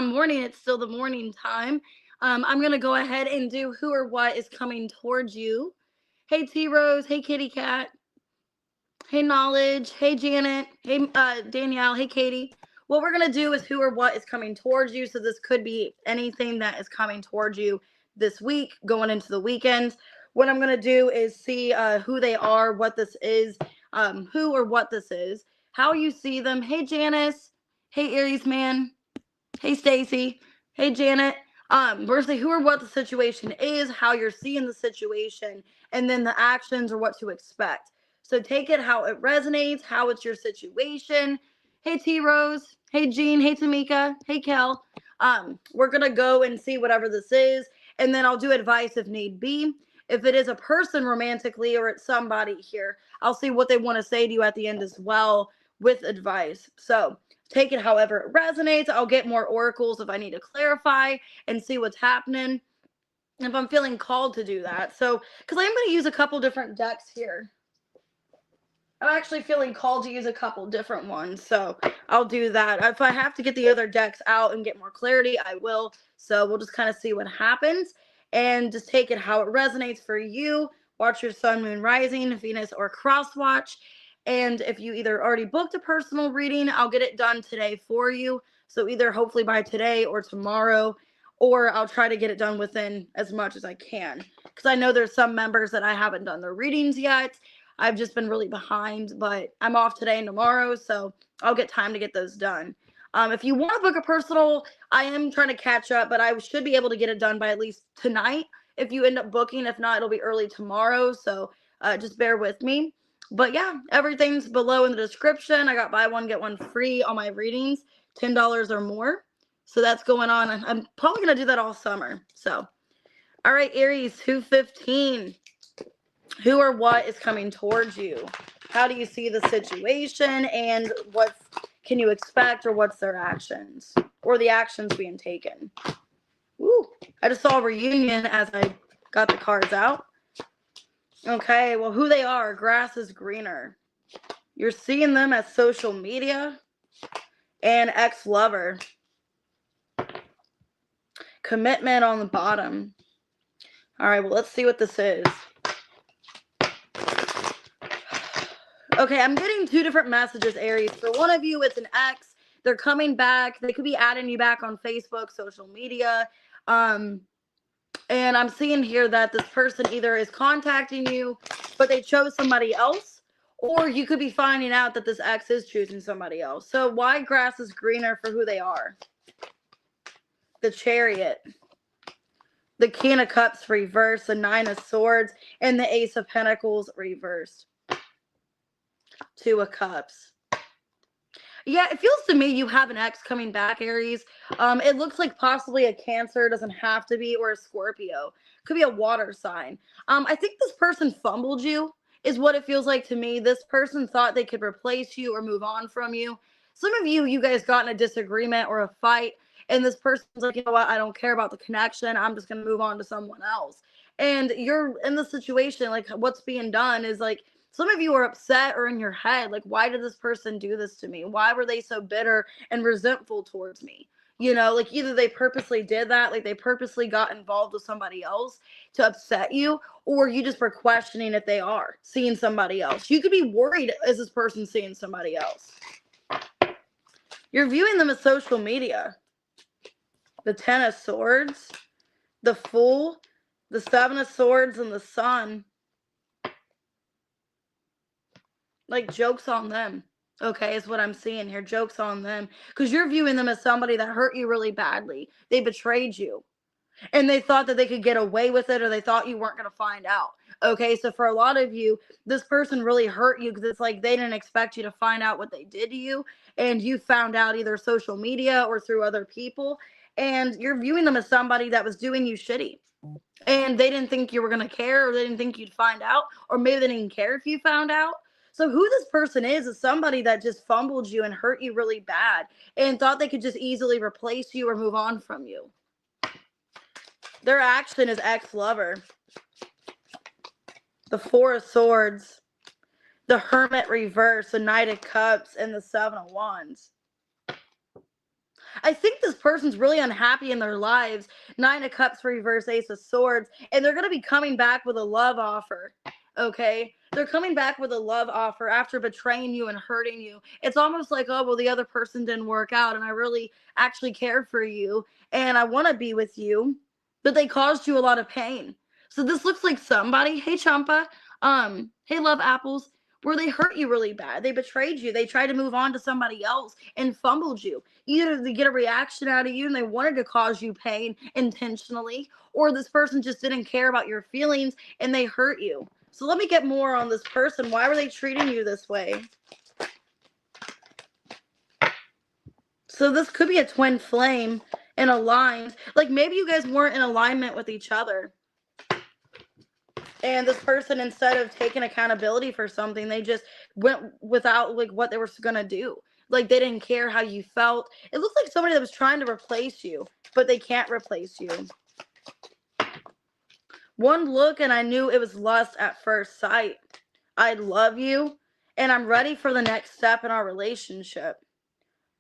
morning. It's still the morning time. I'm going to go ahead and do who or what is coming towards you. Hey, T Rose. Hey, Kitty Cat. Hey, Knowledge. Hey, Janet. Hey, Danielle. Hey, Katie. What we're going to do is who or what is coming towards you. So this could be anything that is coming towards you this week, going into the weekend. What I'm going to do is see who they are, what this is, who or what this is, how you see them. Hey, Janice. Hey, Aries man. Hey, Stacy. Hey, Janet. We're going to say who or what the situation is, how you're seeing the situation, and then the actions or what to expect. So take it how it resonates, how it's your situation. Hey, T Rose. Hey, Jean. Hey, Tamika. Hey, Kel. We're going to go and see whatever this is, and then I'll do advice if need be. If it is a person romantically or it's somebody here, I'll see what they want to say to you at the end as well with advice. So take it however it resonates. I'll get more oracles if I need to clarify and see what's happening if I'm feeling called to do that. So, because I'm going to use a couple different decks here. I'm actually feeling called to use a couple different ones, so I'll do that. If I have to get the other decks out and get more clarity, I will. So we'll just kind of see what happens and just take it how it resonates for you. Watch your sun, moon, rising, Venus, or cross watch. And if you either already booked a personal reading, I'll get it done today for you. So either hopefully by today or tomorrow, or I'll try to get it done within as much as I can. Because I know there's some members that I haven't done their readings yet. I've just been really behind, but I'm off today and tomorrow, so I'll get time to get those done. If you want to book a personal, I am trying to catch up, but I should be able to get it done by at least tonight if you end up booking. If not, it'll be early tomorrow, so just bear with me. But yeah, everything's below in the description. I got buy one, get one free on my readings, $10 or more. So that's going on. I'm probably going to do that all summer. So, all right, Aries, 215. Who or what is coming towards you? How do you see the situation, and what can you expect, or what's their actions or the actions being taken? Woo! I just saw a reunion as I got the cards out. Okay, well, who they are, grass is greener. You're seeing them as social media and ex-lover. Commitment on the bottom. All right, well, let's see what this is. Okay, I'm getting two different messages, Aries. For one of you, it's an ex. They're coming back. They could be adding you back on Facebook, social media. And I'm seeing here that this person either is contacting you, but they chose somebody else, or you could be finding out that this ex is choosing somebody else. So why grass is greener for who they are? The Chariot. The King of Cups reversed. The Nine of Swords. And the Ace of Pentacles reversed. Two of Cups. Yeah, it feels to me you have an ex coming back, Aries. It looks like possibly a Cancer, doesn't have to be, or a Scorpio. Could be a water sign. I think this person fumbled you, is what it feels like to me. This person thought they could replace you or move on from you. Some of you guys got in a disagreement or a fight, and this person's like, you know what, I don't care about the connection. I'm just going to move on to someone else. And you're in the situation, like what's being done is like, some of you are upset or in your head, like, why did this person do this to me? Why were they so bitter and resentful towards me? You know, like either they purposely did that, like they purposely got involved with somebody else to upset you, or you just were questioning if they are seeing somebody else. You could be worried, is this person seeing somebody else? You're viewing them as social media. The Ten of Swords, the Fool, the Seven of Swords, and the Sun. Like, jokes on them, okay, is what I'm seeing here. Jokes on them. Because you're viewing them as somebody that hurt you really badly. They betrayed you. And they thought that they could get away with it, or they thought you weren't going to find out. Okay, so for a lot of you, this person really hurt you because it's like they didn't expect you to find out what they did to you. And you found out either social media or through other people. And you're viewing them as somebody that was doing you shitty. And they didn't think you were going to care, or they didn't think you'd find out. Or maybe they didn't care if you found out. So who this person is somebody that just fumbled you and hurt you really bad and thought they could just easily replace you or move on from you. Their action is ex-lover. The Four of Swords. The Hermit reverse. The Knight of Cups. And the Seven of Wands. I think this person's really unhappy in their lives. Nine of Cups reverse, Ace of Swords, and they're going to be coming back with a love offer. Okay? They're coming back with a love offer after betraying you and hurting you. It's almost like, oh, well, the other person didn't work out, and I really actually cared for you, and I want to be with you, but they caused you a lot of pain. So this looks like somebody, hey Champa, hey Love Apples, where they hurt you really bad. They betrayed you. They tried to move on to somebody else and fumbled you. Either they get a reaction out of you and they wanted to cause you pain intentionally, or this person just didn't care about your feelings and they hurt you. So let me get more on this person. Why were they treating you this way? So this could be a twin flame and aligned. Like maybe you guys weren't in alignment with each other. And this person, instead of taking accountability for something, they just went without like what they were going to do. Like they didn't care how you felt. It looks like somebody that was trying to replace you, but they can't replace you. One look and I knew it was lust at first sight. I love you and I'm ready for the next step in our relationship.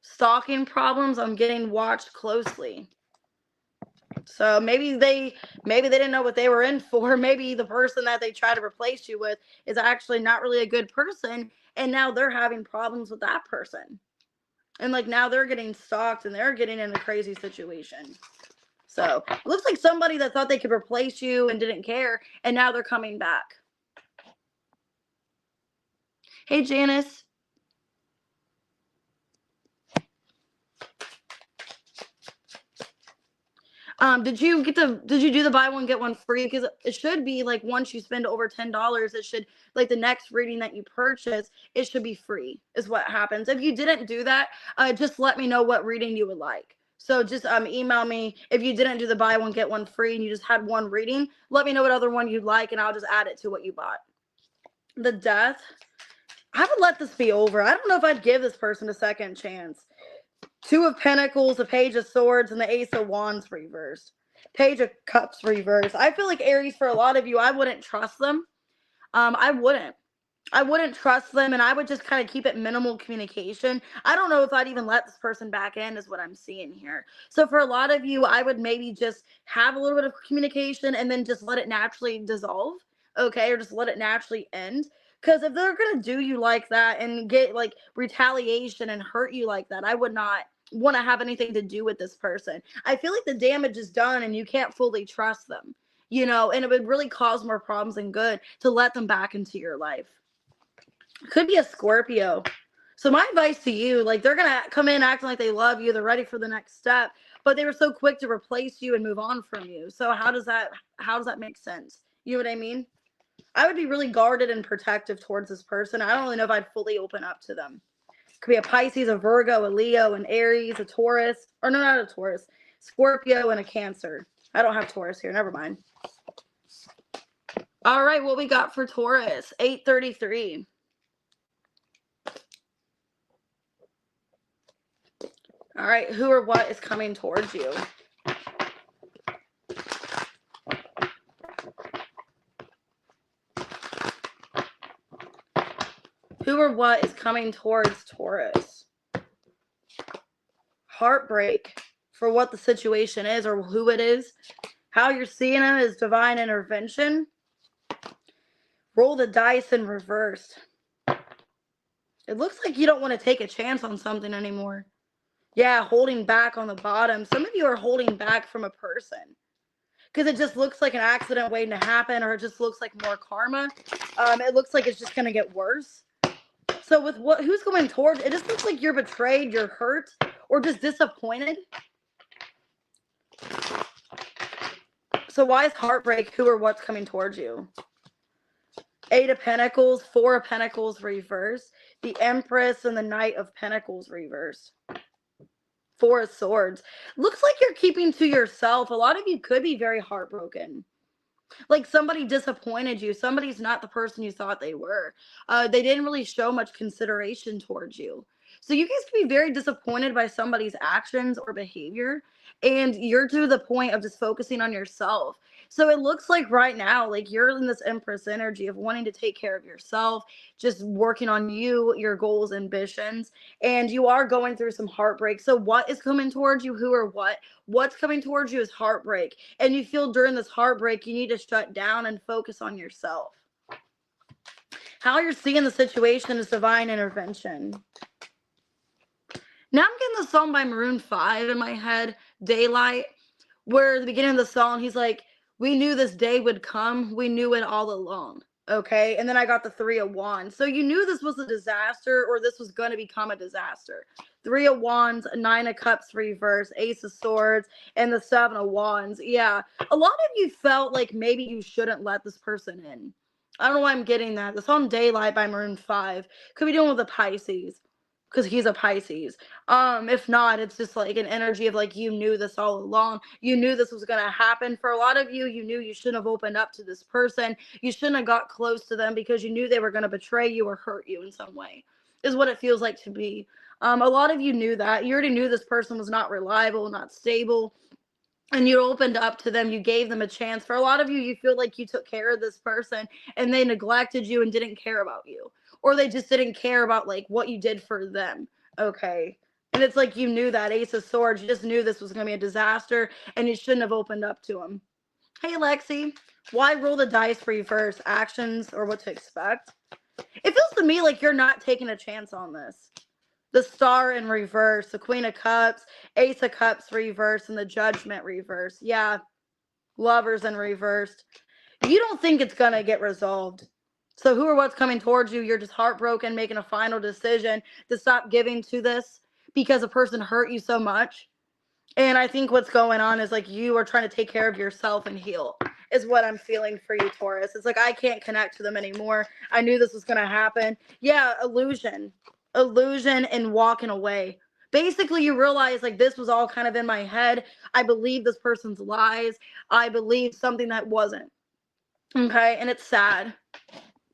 Stalking problems, I'm getting watched closely. So maybe they didn't know what they were in for. Maybe the person that they try to replace you with is actually not really a good person, and now they're having problems with that person. And like now they're getting stalked and they're getting in a crazy situation. So it looks like somebody that thought they could replace you and didn't care, and now they're coming back. Hey Janice. Did you do the buy one get one free? Because it should be like once you spend over $10, it should, like the next reading that you purchase, it should be free is what happens. If you didn't do that, just let me know what reading you would like. So just email me if you didn't do the buy one get one free and you just had one reading. Let me know what other one you'd like and I'll just add it to what you bought. The Death. I would let this be over. I don't know if I'd give this person a second chance. Two of Pentacles, the Page of Swords, and the Ace of Wands reversed. Page of Cups reversed. I feel like Aries, for a lot of you, I wouldn't trust them. I wouldn't trust them, and I would just kind of keep it minimal communication. I don't know if I'd even let this person back in, is what I'm seeing here. So for a lot of you, I would maybe just have a little bit of communication and then just let it naturally dissolve, okay, or just let it naturally end. Because if they're going to do you like that and get like retaliation and hurt you like that, I would not want to have anything to do with this person. I feel like the damage is done and you can't fully trust them, you know, and it would really cause more problems than good to let them back into your life. Could be a Scorpio. So my advice to you, like they're going to come in acting like they love you. They're ready for the next step, but they were so quick to replace you and move on from you. So how does that make sense? You know what I mean? I would be really guarded and protective towards this person. I don't really know if I'd fully open up to them. Could be a Pisces, a Virgo, a Leo, an Aries, a Taurus, or no, not a Taurus, Scorpio, and a Cancer. I don't have Taurus here. Never mind. All right, what we got for Taurus? 833. All right, who or what is coming towards you? Who or what is coming towards Taurus? Heartbreak for what the situation is or who it is. How you're seeing it is divine intervention. Roll the dice in reverse. It looks like you don't want to take a chance on something anymore. Yeah, holding back on the bottom. Some of you are holding back from a person because it just looks like an accident waiting to happen, or it just looks like more karma. It looks like it's just going to get worse. So with who's going towards, it just looks like you're betrayed, you're hurt, or just disappointed. So why is heartbreak who or what's coming towards you? 8 of Pentacles, 4 of Pentacles reversed. The Empress and the Knight of Pentacles reversed. 4 of Swords. Looks like you're keeping to yourself. A lot of you could be very heartbroken. Like somebody disappointed you. Somebody's not the person you thought they were. They didn't really show much consideration towards you. So you guys can be very disappointed by somebody's actions or behavior, and you're to the point of just focusing on yourself. So it looks like right now, like you're in this Empress energy of wanting to take care of yourself, just working on you, your goals, ambitions, and you are going through some heartbreak. So what is coming towards you? Who or what? What's coming towards you is heartbreak. And you feel during this heartbreak, you need to shut down and focus on yourself. How you're seeing the situation is divine intervention. Now I'm getting the song by Maroon 5 in my head, Daylight, where at the beginning of the song, he's like, we knew this day would come. We knew it all along. Okay. And then I got the 3 of Wands. So you knew this was a disaster, or this was going to become a disaster. 3 of Wands, 9 of Cups reverse, Ace of Swords, and the 7 of Wands. Yeah. A lot of you felt like maybe you shouldn't let this person in. I don't know why I'm getting that. The song Daylight by Maroon 5 could be dealing with the Pisces, because he's a Pisces. If not, it's just like an energy of like, you knew this all along. You knew this was going to happen. For a lot of you, you knew you shouldn't have opened up to this person. You shouldn't have got close to them because you knew they were going to betray you or hurt you in some way, is what it feels like to be. A lot of you knew that. You already knew this person was not reliable, not stable, and you opened up to them. You gave them a chance. For a lot of you, you feel like you took care of this person and they neglected you and didn't care about you, or they just didn't care about like what you did for them. Okay. And it's like, you knew that Ace of Swords, you just knew this was going to be a disaster and you shouldn't have opened up to him. Hey, Lexi, why roll the dice for you first? Actions or what to expect? It feels to me like you're not taking a chance on this. The Star in reverse, the Queen of Cups, Ace of Cups reverse, and the Judgment reverse. Yeah, Lovers in reversed. You don't think it's going to get resolved. So who or what's coming towards you, you're just heartbroken, making a final decision to stop giving to this because a person hurt you so much. And I think what's going on is like you are trying to take care of yourself and heal, is what I'm feeling for you, Taurus. It's like, I can't connect to them anymore. I knew this was going to happen. Yeah, illusion and walking away. Basically, you realize like this was all kind of in my head. I believe this person's lies. I believe something that wasn't. Okay, and it's sad.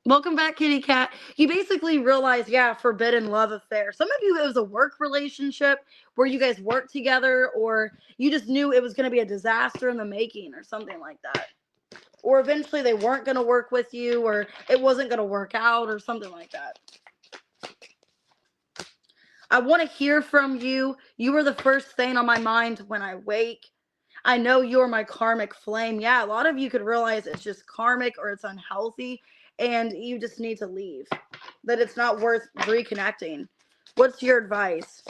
Welcome back, kitty cat. You basically realize, yeah, forbidden love affair. Some of you, it was a work relationship where you guys worked together, or you just knew it was going to be a disaster in the making or something like that. Or eventually they weren't going to work with you, or it wasn't going to work out or something like that. I want to hear from you. You are the first thing on my mind when I wake. I know you're my karmic flame. Yeah, a lot of you could realize it's just karmic or it's unhealthy and you just need to leave. That it's not worth reconnecting. What's your advice?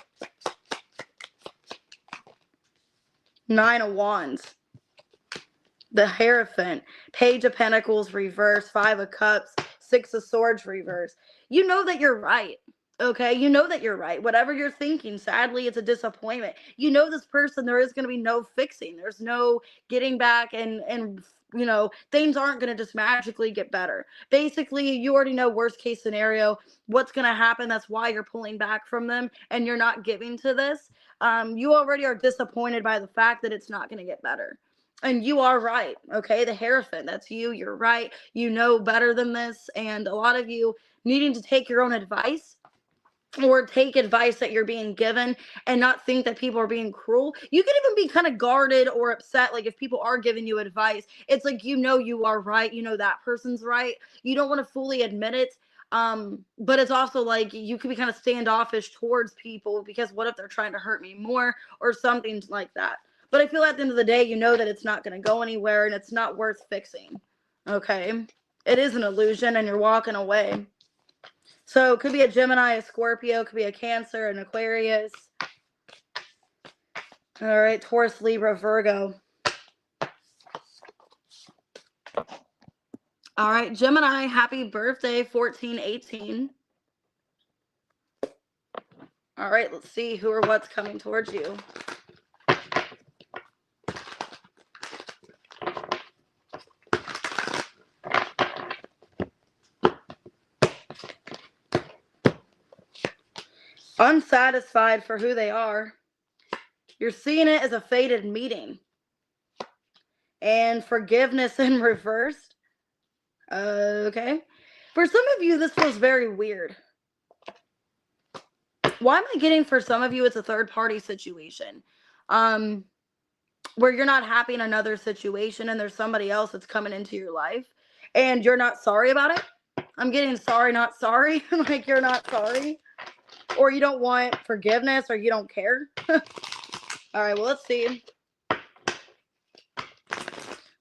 9 of Wands. The Hierophant. Page of Pentacles reverse. 5 of Cups. 6 of Swords reverse. You know that you're right. Okay, you know that you're right. Whatever you're thinking, sadly, it's a disappointment. You know this person, there is going to be no fixing. There's no getting back, and you know, things aren't going to just magically get better. Basically, you already know worst case scenario, what's going to happen. That's why you're pulling back from them and you're not giving to this. You already are disappointed by the fact that it's not going to get better. And you are right. Okay, the Hierophant, that's you. You're right. You know better than this. And a lot of you needing to take your own advice, or take advice that you're being given and not think that people are being cruel. You can even be kind of guarded or upset. Like if people are giving you advice, it's like, you know, you are right. You know, that person's right. You don't want to fully admit it. But it's also like you could be kind of standoffish towards people because what if they're trying to hurt me more or something like that. But I feel at the end of the day, you know that it's not going to go anywhere and it's not worth fixing. Okay. It is an illusion and you're walking away. So it could be a Gemini, a Scorpio, could be a Cancer, an Aquarius. All right, Taurus, Libra, Virgo. All right, Gemini, happy birthday, 1418. All right, let's see who or what's coming towards you. Unsatisfied for who they are. You're seeing it as a fated meeting. And forgiveness in reverse. Okay. For some of you, this feels very weird. Why am I getting for some of you it's a third party situation? Where you're not happy in another situation and there's somebody else that's coming into your life and you're not sorry about it. I'm getting sorry, not sorry. Like you're not sorry. Or you don't want forgiveness or you don't care. All right, well, let's see.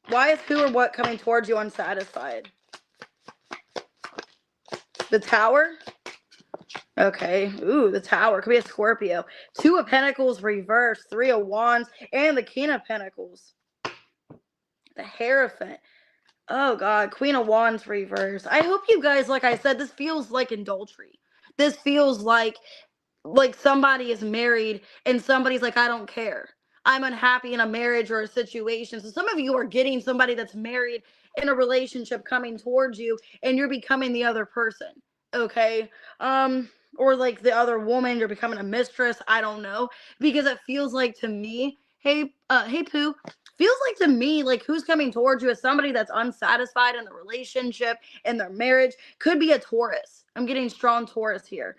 Why is who or what coming towards you unsatisfied? The Tower? Okay. Ooh, the Tower. Could be a Scorpio. 2 of Pentacles reversed. 3 of Wands. And the King of Pentacles. The Hierophant. Oh, God. Queen of Wands reversed. I hope you guys, like I said, this feels like adultery. This feels like somebody is married and somebody's like, I don't care. I'm unhappy in a marriage or a situation. So some of you are getting somebody that's married in a relationship coming towards you and you're becoming the other person. Okay. Or like the other woman, you're becoming a mistress. I don't know. Because it feels like to me, hey Pooh, feels like to me like who's coming towards you is somebody that's unsatisfied in the relationship and their marriage. Could be a Taurus. I'm getting strong Taurus here.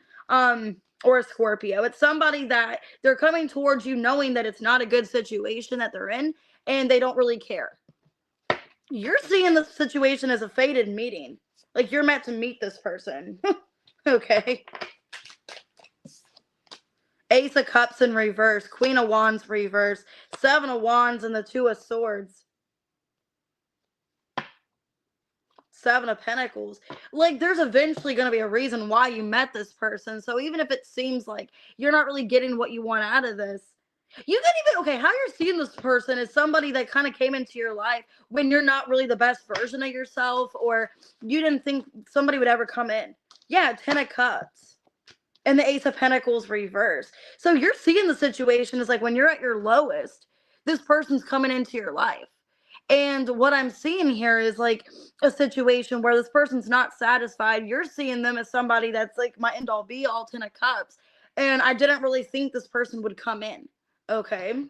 Or a Scorpio. It's somebody that they're coming towards you knowing that it's not a good situation that they're in and they don't really care. You're seeing the situation as a fated meeting. Like you're meant to meet this person. Okay. Ace of Cups in reverse. Queen of Wands reverse. 7 of Wands and the 2 of Swords. 7 of Pentacles. Like there's eventually going to be a reason why you met this person. So even if it seems like you're not really getting what you want out of this, you can even, okay, how you're seeing this person is somebody that kind of came into your life when you're not really the best version of yourself, or you didn't think somebody would ever come in. Yeah, 10 of Cups. And the Ace of Pentacles reverse. So you're seeing the situation is like when you're at your lowest, this person's coming into your life. And what I'm seeing here is like a situation where this person's not satisfied. You're seeing them as somebody that's like my end all be all, 10 of Cups. And I didn't really think this person would come in. Okay.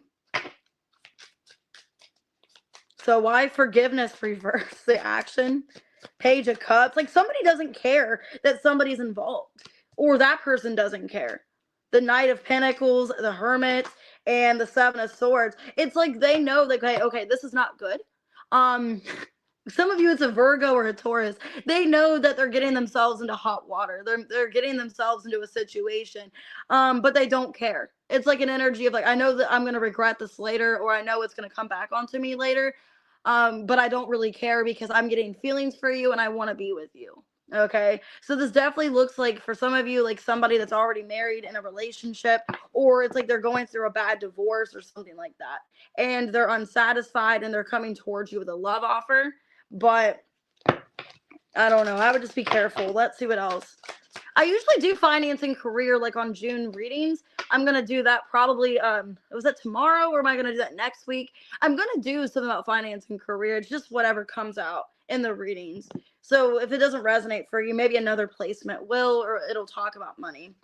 So why forgiveness reverse? The action? Page of Cups. Like somebody doesn't care that somebody's involved. Or that person doesn't care. The Knight of Pentacles, the Hermit, and the 7 of Swords. It's like they know that, okay, this is not good. Some of you, it's a Virgo or a Taurus. They know that they're getting themselves into hot water. They're getting themselves into a situation, but they don't care. It's like an energy of like, I know that I'm going to regret this later, or I know it's going to come back onto me later, but I don't really care because I'm getting feelings for you and I want to be with you. Okay, so this definitely looks like for some of you like somebody that's already married in a relationship, or it's like they're going through a bad divorce or something like that, and they're unsatisfied and they're coming towards you with a love offer. But I don't know, I would just be careful. Let's see what else. I usually do finance and career like on June readings. I'm going to do that probably, was that tomorrow, or am I going to do that next week? I'm going to do something about finance and career. It's just whatever comes out in the readings. So if it doesn't resonate for you, maybe another placement will, or it'll talk about money.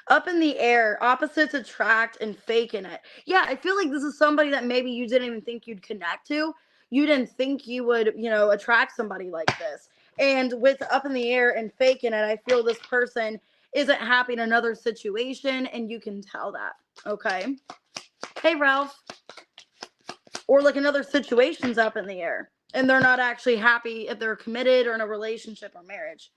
Up in the air, opposites attract and faking it. Yeah, I feel like this is somebody that maybe you didn't even think you'd connect to. You didn't think you would, attract somebody like this. And with up in the air and faking it, I feel this person isn't happy in another situation, and you can tell that. Okay. Hey, Ralph. Or like another situation's up in the air, and they're not actually happy if they're committed or in a relationship or marriage.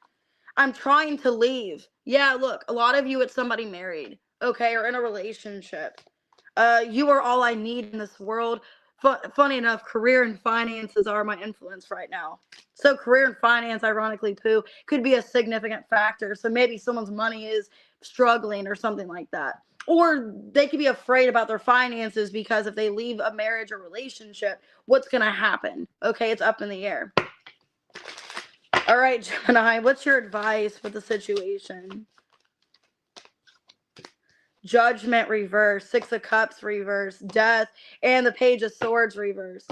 I'm trying to leave. Yeah, look, a lot of you, it's somebody married, okay, or in a relationship. You are all I need in this world. Funny enough, career and finances are my influence right now. So career and finance, ironically, Pooh, could be a significant factor. So maybe someone's money is struggling or something like that. Or they could be afraid about their finances because if they leave a marriage or relationship, what's going to happen? Okay, it's up in the air. All right, Gemini, what's your advice for the situation? Judgment reverse, 6 of Cups reverse, Death, and the Page of Swords reverse.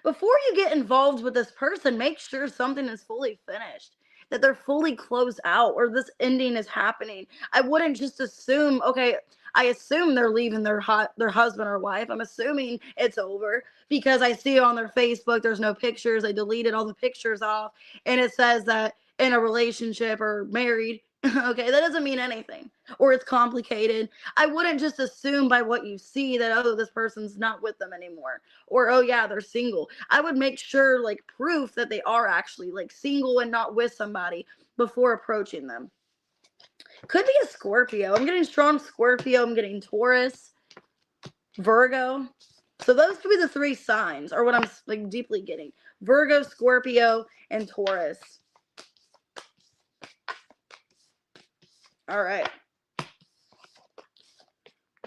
Before you get involved with this person, make sure something is fully finished, that they're fully closed out, or this ending is happening. I wouldn't just assume, okay, I assume they're leaving their husband or wife. I'm assuming it's over because I see on their Facebook, there's no pictures. They deleted all the pictures off, and it says that in a relationship or married, Okay, that doesn't mean anything. Or it's complicated. I wouldn't just assume by what you see that, oh, this person's not with them anymore. Or, oh, yeah, they're single. I would make sure, like, proof that they are actually, like, single and not with somebody before approaching them. Could be a Scorpio. I'm getting strong Scorpio. I'm getting Taurus, Virgo. So those could be the 3 signs, or what I'm, like, deeply getting. Virgo, Scorpio, and Taurus. All right.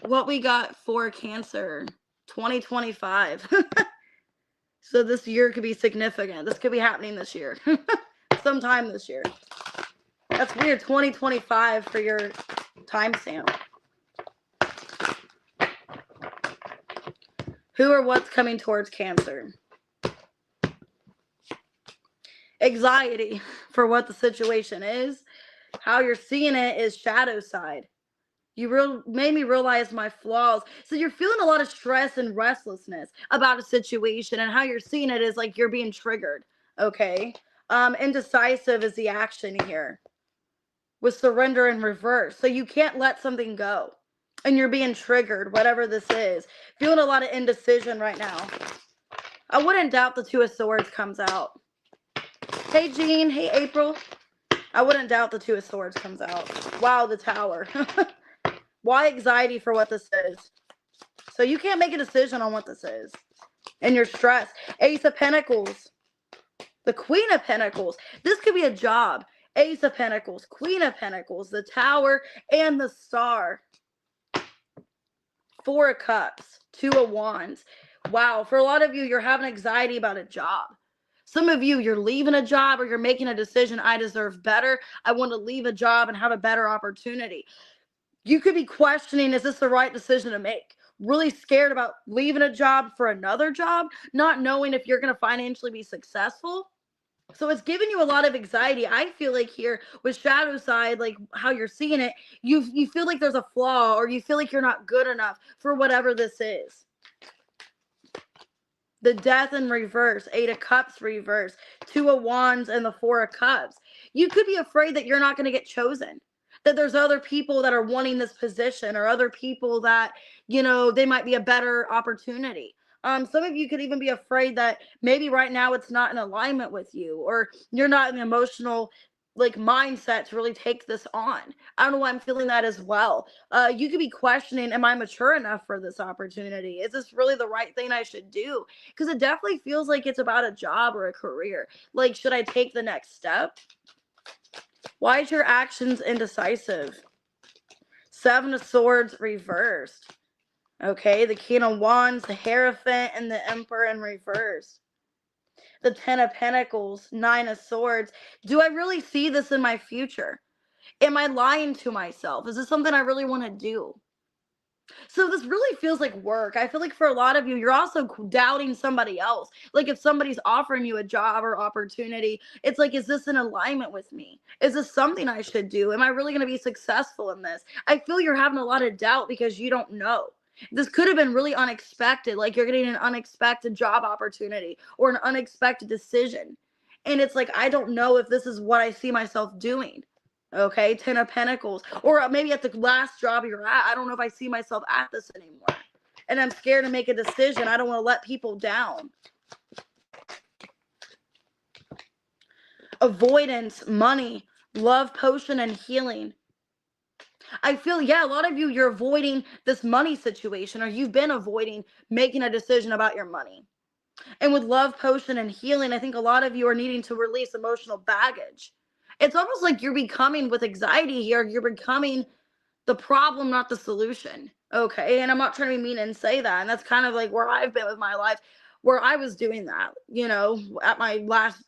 What we got for Cancer 2025. So this year could be significant. This could be happening this year. Sometime this year. That's weird. 2025 for your timestamp. Who or what's coming towards Cancer? Anxiety for what the situation is. How you're seeing it is shadow side. You made me realize my flaws. So you're feeling a lot of stress and restlessness about a situation, and how you're seeing it is like you're being triggered. Okay. Indecisive is the action here, with surrender in reverse. So you can't let something go, and you're being triggered, whatever this is. Feeling a lot of indecision right now. I wouldn't doubt the 2 of Swords comes out. Hey, Jean. Hey, April. I wouldn't doubt the 2 of Swords comes out. Wow, the Tower. Why anxiety for what this is? So you can't make a decision on what this is. And you're stressed. Ace of Pentacles. The Queen of Pentacles. This could be a job. Ace of Pentacles. Queen of Pentacles. The Tower and the Star. 4 of Cups. 2 of Wands. Wow. For a lot of you, you're having anxiety about a job. Some of you, you're leaving a job, or you're making a decision. I deserve better. I want to leave a job and have a better opportunity. You could be questioning, is this the right decision to make? Really scared about leaving a job for another job, not knowing if you're going to financially be successful. So it's giving you a lot of anxiety. I feel like here with shadow side, like how you're seeing it, you feel like there's a flaw, or you feel like you're not good enough for whatever this is. The Death in reverse, 8 of Cups reverse, 2 of Wands, and the 4 of Cups. You could be afraid that you're not going to get chosen, that there's other people that are wanting this position, or other people that, you know, they might be a better opportunity. Some of you could even be afraid that maybe right now it's not in alignment with you, or you're not in the emotional, like, mindset to really take this on. I don't know why I'm feeling that as well. You could be questioning, am I mature enough for this opportunity? Is this really the right thing I should do? Because it definitely feels like it's about a job or a career. Like, should I take the next step? Why is your actions indecisive? 7 of Swords reversed. Okay, the King of Wands, the Hierophant, and the Emperor in reverse. The 10 of Pentacles, 9 of Swords. Do I really see this in my future? Am I lying to myself? Is this something I really want to do? So this really feels like work. I feel like for a lot of you, you're also doubting somebody else. Like, if somebody's offering you a job or opportunity, it's like, is this in alignment with me? Is this something I should do? Am I really going to be successful in this? I feel you're having a lot of doubt because you don't know. This could have been really unexpected. Like, you're getting an unexpected job opportunity or an unexpected decision. And it's like, I don't know if this is what I see myself doing. Okay, 10 of Pentacles. Or maybe at the last job you're at, I don't know if I see myself at this anymore. And I'm scared to make a decision. I don't want to let people down. Avoidance, money, love potion, and healing. I feel, yeah, a lot of you, you're avoiding this money situation, or you've been avoiding making a decision about your money. And with love potion and healing, I think a lot of you are needing to release emotional baggage. It's almost like you're becoming, with anxiety here, you're becoming the problem, not the solution. Okay. And I'm not trying to be mean and say that. And that's kind of like where I've been with my life, where I was doing that, you know, at my last,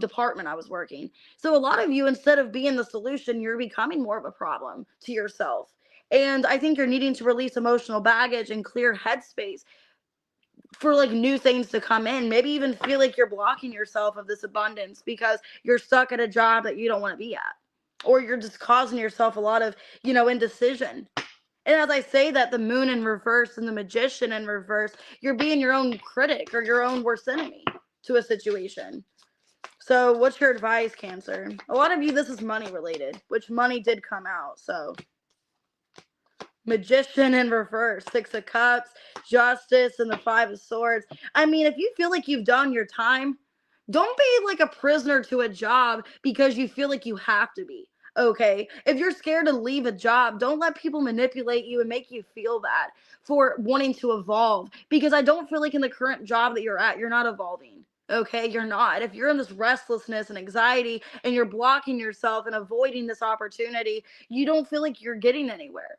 department I was working. So a lot of you, instead of being the solution, you're becoming more of a problem to yourself. And I think you're needing to release emotional baggage and clear headspace for, like, new things to come in. Maybe even feel like you're blocking yourself of this abundance because you're stuck at a job that you don't want to be at, or you're just causing yourself a lot of, indecision. And as I say that, the Moon in reverse and the Magician in reverse, you're being your own critic or your own worst enemy to a situation. So what's your advice, Cancer? A lot of you, this is money related, which money did come out. So Magician in reverse, Six of Cups, Justice, and the Five of Swords. I mean, if you feel like you've done your time, don't be like a prisoner to a job because you feel like you have to be. Okay. If you're scared to leave a job, don't let people manipulate you and make you feel that for wanting to evolve. Because I don't feel like in the current job that you're at, you're not evolving. Okay. You're not. If you're in this restlessness and anxiety and you're blocking yourself and avoiding this opportunity, you don't feel like you're getting anywhere.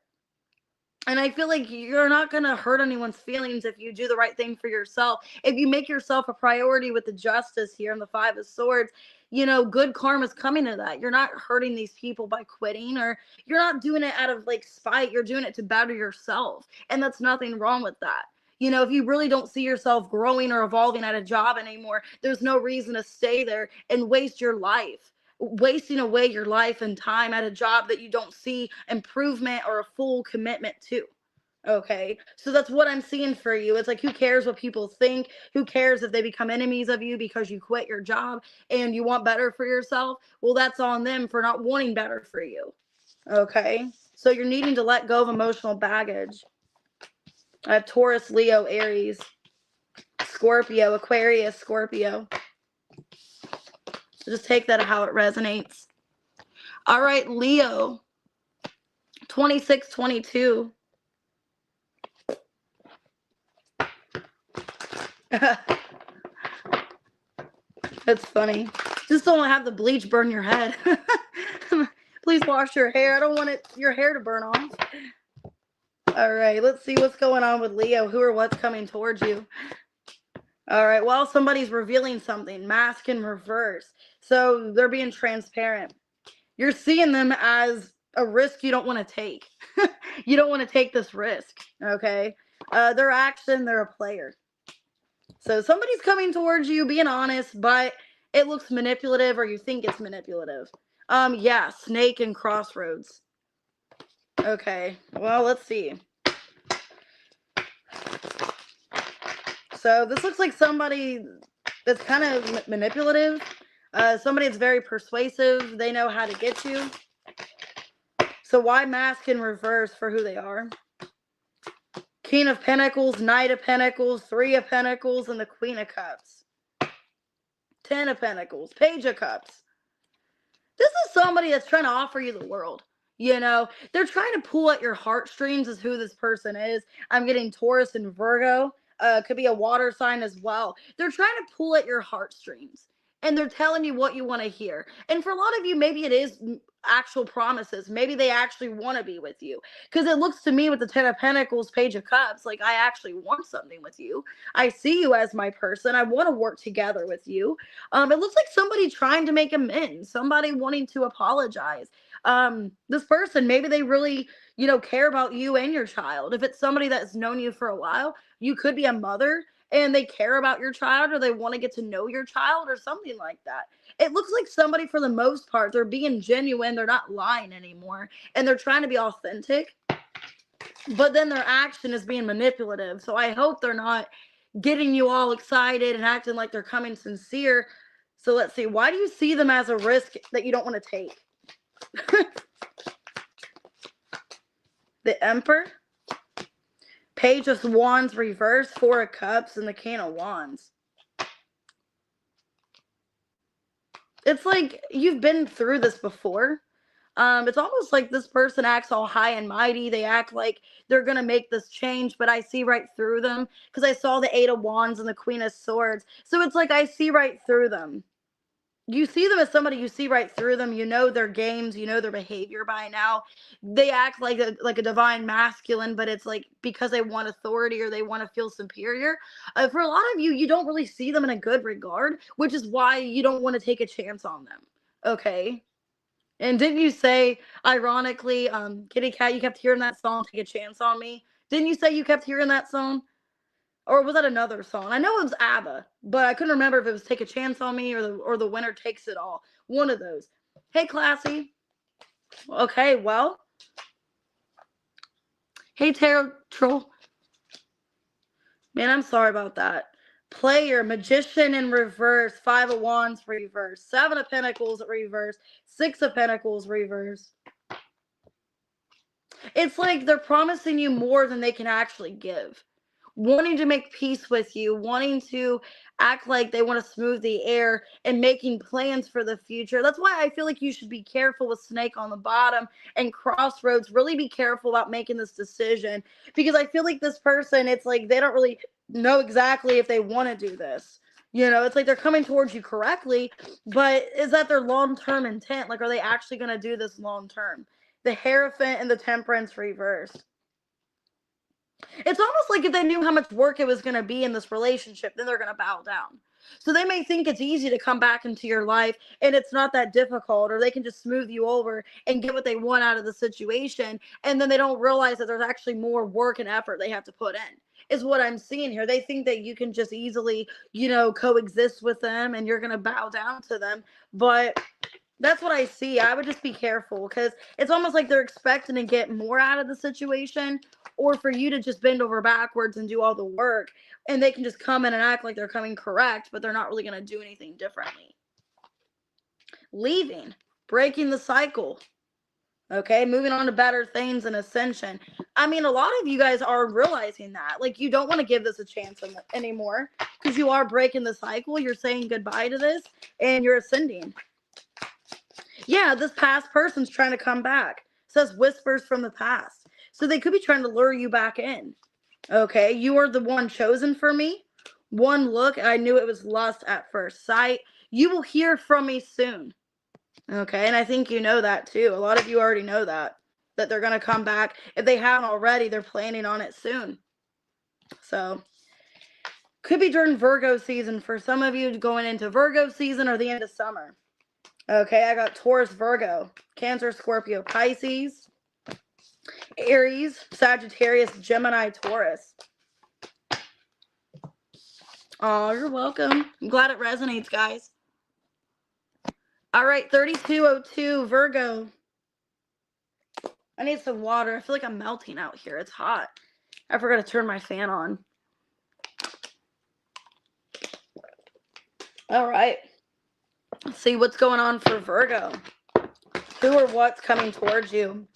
And I feel like you're not going to hurt anyone's feelings if you do the right thing for yourself. If you make yourself a priority with the Justice here and the Five of Swords, you know, good karma's coming to that. You're not hurting these people by quitting, or you're not doing it out of like spite. You're doing it to better yourself. And that's nothing wrong with that. You know, if you really don't see yourself growing or evolving at a job anymore, there's no reason to stay there and waste your life, wasting away your life and time at a job that you don't see improvement or a full commitment to. Okay. So that's what I'm seeing for you. It's like, who cares what people think? Who cares if they become enemies of you because you quit your job and you want better for yourself? Well, that's on them for not wanting better for you. Okay. So you're needing to let go of emotional baggage. I have Taurus, Leo, Aries, Scorpio, Aquarius, Scorpio. Just take that how it resonates. All right, Leo, 2622. That's funny. Just don't have the bleach burn your head. Please wash your hair. I don't want your hair to burn off. All right, let's see what's going on with Leo. Who or what's coming towards you? All right, well, somebody's revealing something. Mask in reverse. So they're being transparent. You're seeing them as a risk you don't want to take. You don't want to take this risk, okay? Their action, they're a player. So somebody's coming towards you, being honest, but it looks manipulative, or you think it's manipulative. Yeah, snake and crossroads. Okay, well, let's see. So this looks like somebody that's kind of manipulative. Somebody that's very persuasive. They know how to get you. So why mask in reverse for who they are? King of Pentacles, Knight of Pentacles, Three of Pentacles, and the Queen of Cups. 10 of Pentacles, Page of Cups. This is somebody that's trying to offer you the world. You know, they're trying to pull at your heartstrings is who this person is. I'm getting Taurus and Virgo. Could be a water sign as well. They're trying to pull at your heartstrings. And they're telling you what you want to hear. And for a lot of you, maybe it is actual promises. Maybe they actually want to be with you. Because it looks to me with the 10 of Pentacles, Page of Cups, like I actually want something with you. I see you as my person. I want to work together with you. It looks like somebody trying to make amends. Somebody wanting to apologize. This person, maybe they really, you know, care about you and your child. If it's somebody that's known you for a while, you could be a mother and they care about your child, or they want to get to know your child, or something like that. It looks like somebody, for the most part, they're being genuine. They're not lying anymore, and they're trying to be authentic, but then their action is being manipulative. So I hope they're not getting you all excited and acting like they're coming sincere. So let's see. Why do you see them as a risk that you don't want to take? The Emperor, Page of Wands reverse, Four of Cups, and the King of Wands. It's like you've been through this before. It's almost like this person acts all high and mighty. They act like they're going to make this change, but I see right through them because I saw the Eight of Wands and the Queen of Swords. So it's like I see right through them. You see them as somebody, you see right through them. You know their games, you know their behavior by now. They act like a divine masculine, but it's like because they want authority or they want to feel superior. For a lot of you, you don't really see them in a good regard, which is why you don't want to take a chance on them. Okay. And didn't you say, ironically, Kitty Cat, you kept hearing that song, Take a Chance on Me? Didn't you say you kept hearing that song? Or was that another song? I know it was ABBA, but I couldn't remember if it was Take a Chance on Me or the Winner Takes It All. One of those. Hey, Classy. Okay, well. Hey, Tarot Troll. Man, I'm sorry about that. Player, Magician in reverse, Five of Wands reverse, Seven of Pentacles reverse, Six of Pentacles reverse. It's like they're promising you more than they can actually give. Wanting to make peace with you, wanting to act like they want to smooth the air and making plans for the future. That's why I feel like you should be careful with Snake on the bottom and Crossroads. Really be careful about making this decision, because I feel like this person, it's like they don't really know exactly if they want to do this. You know, it's like they're coming towards you correctly, but is that their long-term intent? Like, are they actually going to do this long-term? The Hierophant and the Temperance reversed. It's almost like if they knew how much work it was going to be in this relationship, then they're going to bow down. So they may think it's easy to come back into your life and it's not that difficult, or they can just smooth you over and get what they want out of the situation. And then they don't realize that there's actually more work and effort they have to put in, is what I'm seeing here. They think that you can just easily, coexist with them and you're going to bow down to them. But that's what I see. I would just be careful, because it's almost like they're expecting to get more out of the situation, or for you to just bend over backwards and do all the work, and they can just come in and act like they're coming correct, but they're not really going to do anything differently. Leaving, breaking the cycle. Okay, moving on to better things and ascension. I mean, a lot of you guys are realizing that. Like, you don't want to give this a chance anymore, because you are breaking the cycle. You're saying goodbye to this, and you're ascending. Yeah, this past person's trying to come back. It says whispers from the past. So they could be trying to lure you back in. Okay, you are the one chosen for me. One look, I knew it was lust at first sight. You will hear from me soon. Okay, and I think you know that too. A lot of you already know that they're going to come back. If they haven't already, they're planning on it soon. So, could be during Virgo season for some of you, going into Virgo season or the end of summer. Okay, I got Taurus, Virgo, Cancer, Scorpio, Pisces, Aries, Sagittarius, Gemini, Taurus. Oh, you're welcome. I'm glad it resonates, guys. All right, 3202, Virgo. I need some water. I feel like I'm melting out here. It's hot. I forgot to turn my fan on. All right. Let's see what's going on for Virgo. Who or what's coming towards you?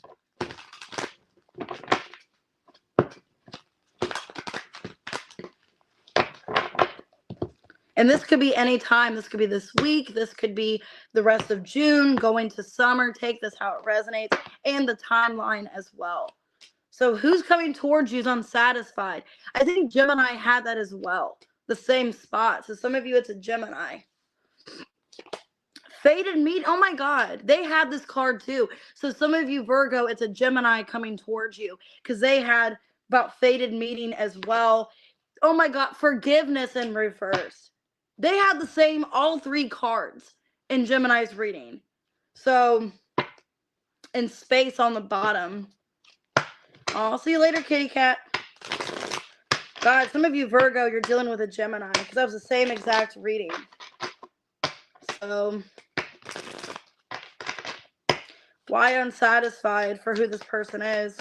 And this could be any time. This could be this week. This could be the rest of June, going to summer. Take this how it resonates, and the timeline as well. So who's coming towards you is unsatisfied. I think Gemini had that as well. The same spot. So some of you, it's a Gemini. Fated meet. Oh my God. They had this card too. So some of you, Virgo, it's a Gemini coming towards you, because they had about fated meeting as well. Oh my God. Forgiveness in reverse. They had the same, all three cards in Gemini's reading. So, in space on the bottom. I'll see you later, kitty cat. God, some of you, Virgo, you're dealing with a Gemini, because that was the same exact reading. So, why unsatisfied for who this person is?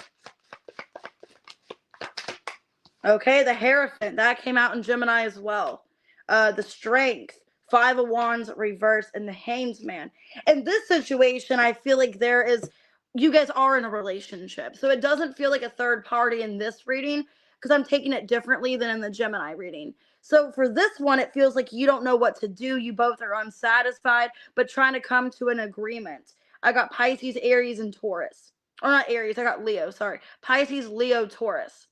Okay, the Hierophant, that came out in Gemini as well. The Strength, Five of Wands reverse, and the Hangman. In this situation, I feel like you guys are in a relationship. So it doesn't feel like a third party in this reading, because I'm taking it differently than in the Gemini reading. So for this one, it feels like you don't know what to do. You both are unsatisfied, but trying to come to an agreement. I got Pisces, Aries, and Taurus. Or not Aries, I got Leo, sorry. Pisces, Leo, Taurus.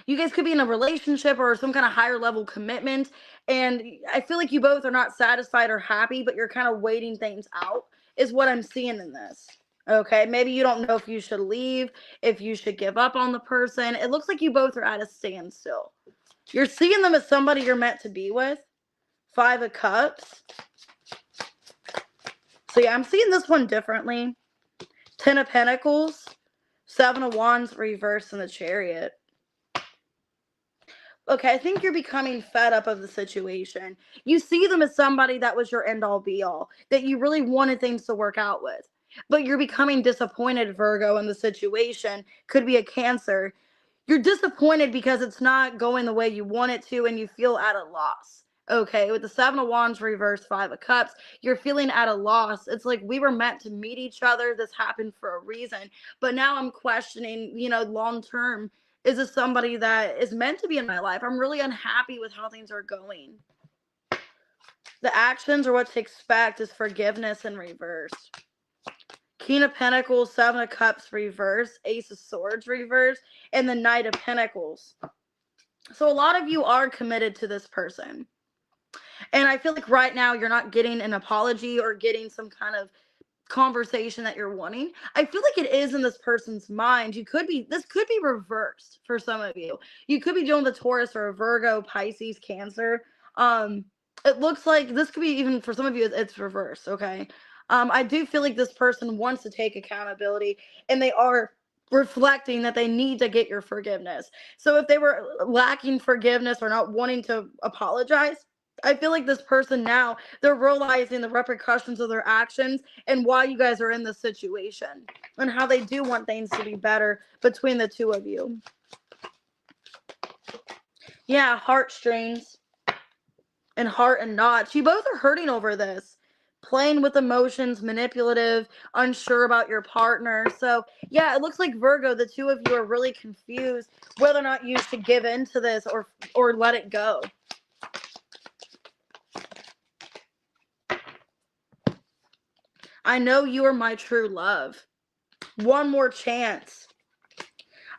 You guys could be in a relationship or some kind of higher level commitment, and I feel like you both are not satisfied or happy, but you're kind of waiting things out, is what I'm seeing in this. Okay, maybe you don't know if you should leave, if you should give up on the person. It looks like you both are at a standstill. You're seeing them as somebody you're meant to be with. Five of Cups. So yeah, I'm seeing this one differently. Ten of Pentacles. Seven of Wands reversed in the Chariot. Okay, I think you're becoming fed up of the situation. You see them as somebody that was your end all be all, that you really wanted things to work out with. But you're becoming disappointed, Virgo, in the situation. Could be a Cancer. You're disappointed because it's not going the way you want it to, and you feel at a loss. Okay, with the Seven of Wands reverse, Five of Cups, you're feeling at a loss. It's like we were meant to meet each other. This happened for a reason. But now I'm questioning, long term, is this somebody that is meant to be in my life? I'm really unhappy with how things are going. The actions or what to expect is forgiveness in reverse. King of Pentacles, Seven of Cups reverse, Ace of Swords reverse, and the Knight of Pentacles. So a lot of you are committed to this person. And I feel like right now you're not getting an apology or getting some kind of conversation that you're wanting. I feel like it is in this person's mind. This could be reversed for some of you. You could be dealing with a Taurus or a Virgo, Pisces, Cancer. It looks like this could be, even for some of you, it's reversed. Okay. I do feel like this person wants to take accountability, and they are reflecting that they need to get your forgiveness. So if they were lacking forgiveness or not wanting to apologize, I feel like this person now, they're realizing the repercussions of their actions and why you guys are in this situation and how they do want things to be better between the two of you. Yeah, heartstrings and heart and knots. You both are hurting over this. Playing with emotions, manipulative, unsure about your partner. So yeah, it looks like Virgo, the two of you are really confused whether or not you should give into this or let it go. I know you are my true love. One more chance.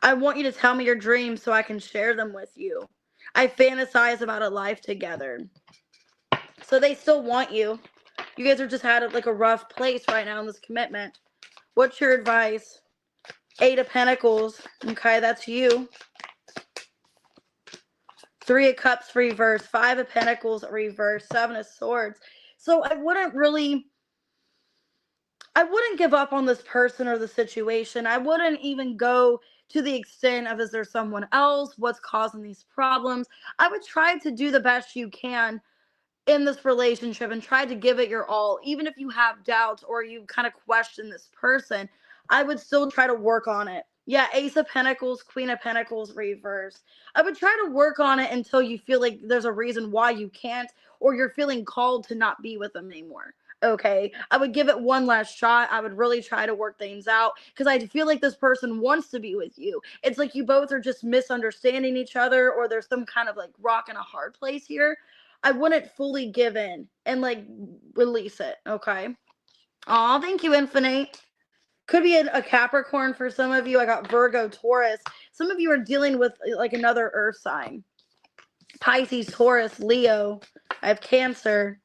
I want you to tell me your dreams so I can share them with you. I fantasize about a life together. So they still want you. You guys are just had like a rough place right now in this commitment. What's your advice? Eight of Pentacles. Okay, that's you. Three of Cups reverse. Five of Pentacles reverse. Seven of Swords. So I wouldn't give up on this person or the situation. I wouldn't even go to the extent of, is there someone else? What's causing these problems? I would try to do the best you can in this relationship and try to give it your all. Even if you have doubts or you kind of question this person, I would still try to work on it. Yeah, Ace of Pentacles, Queen of Pentacles reverse. I would try to work on it until you feel like there's a reason why you can't, or you're feeling called to not be with them anymore. Okay, I would give it one last shot. I would really try to work things out because I feel like this person wants to be with you. It's like you both are just misunderstanding each other, or there's some kind of like rock and a hard place here. I wouldn't fully give in and like release it. Okay. Oh, thank you, Infinite. Could be a Capricorn for some of you. I got Virgo, Taurus. Some of you are dealing with like another earth sign. Pisces, Taurus, Leo. I have Cancer.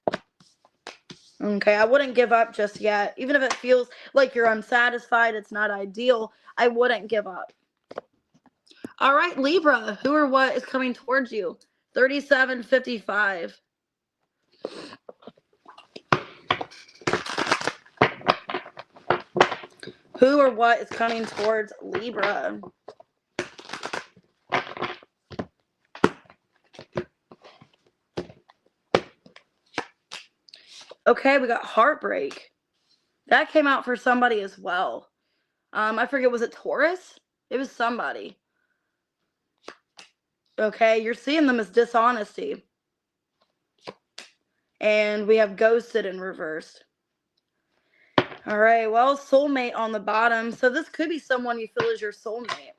Okay, I wouldn't give up just yet. Even if it feels like you're unsatisfied, it's not ideal, I wouldn't give up. All right, Libra, who or what is coming towards you? 3755. Who or what is coming towards Libra? Okay, we got heartbreak. That came out for somebody as well. I forget, was it Taurus? It was somebody. Okay, you're seeing them as dishonesty. And we have ghosted in reverse. All right, well, soulmate on the bottom. So this could be someone you feel is your soulmate.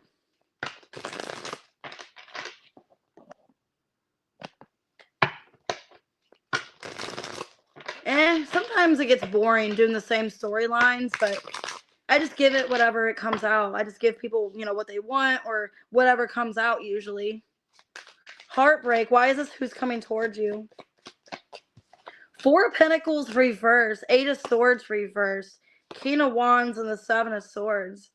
Sometimes it gets boring doing the same storylines, but I just give it whatever it comes out. I just give people, what they want or whatever comes out usually. Heartbreak. Why is this who's coming towards you? Four of Pentacles reverse. Eight of Swords reverse. King of Wands and the Seven of Swords.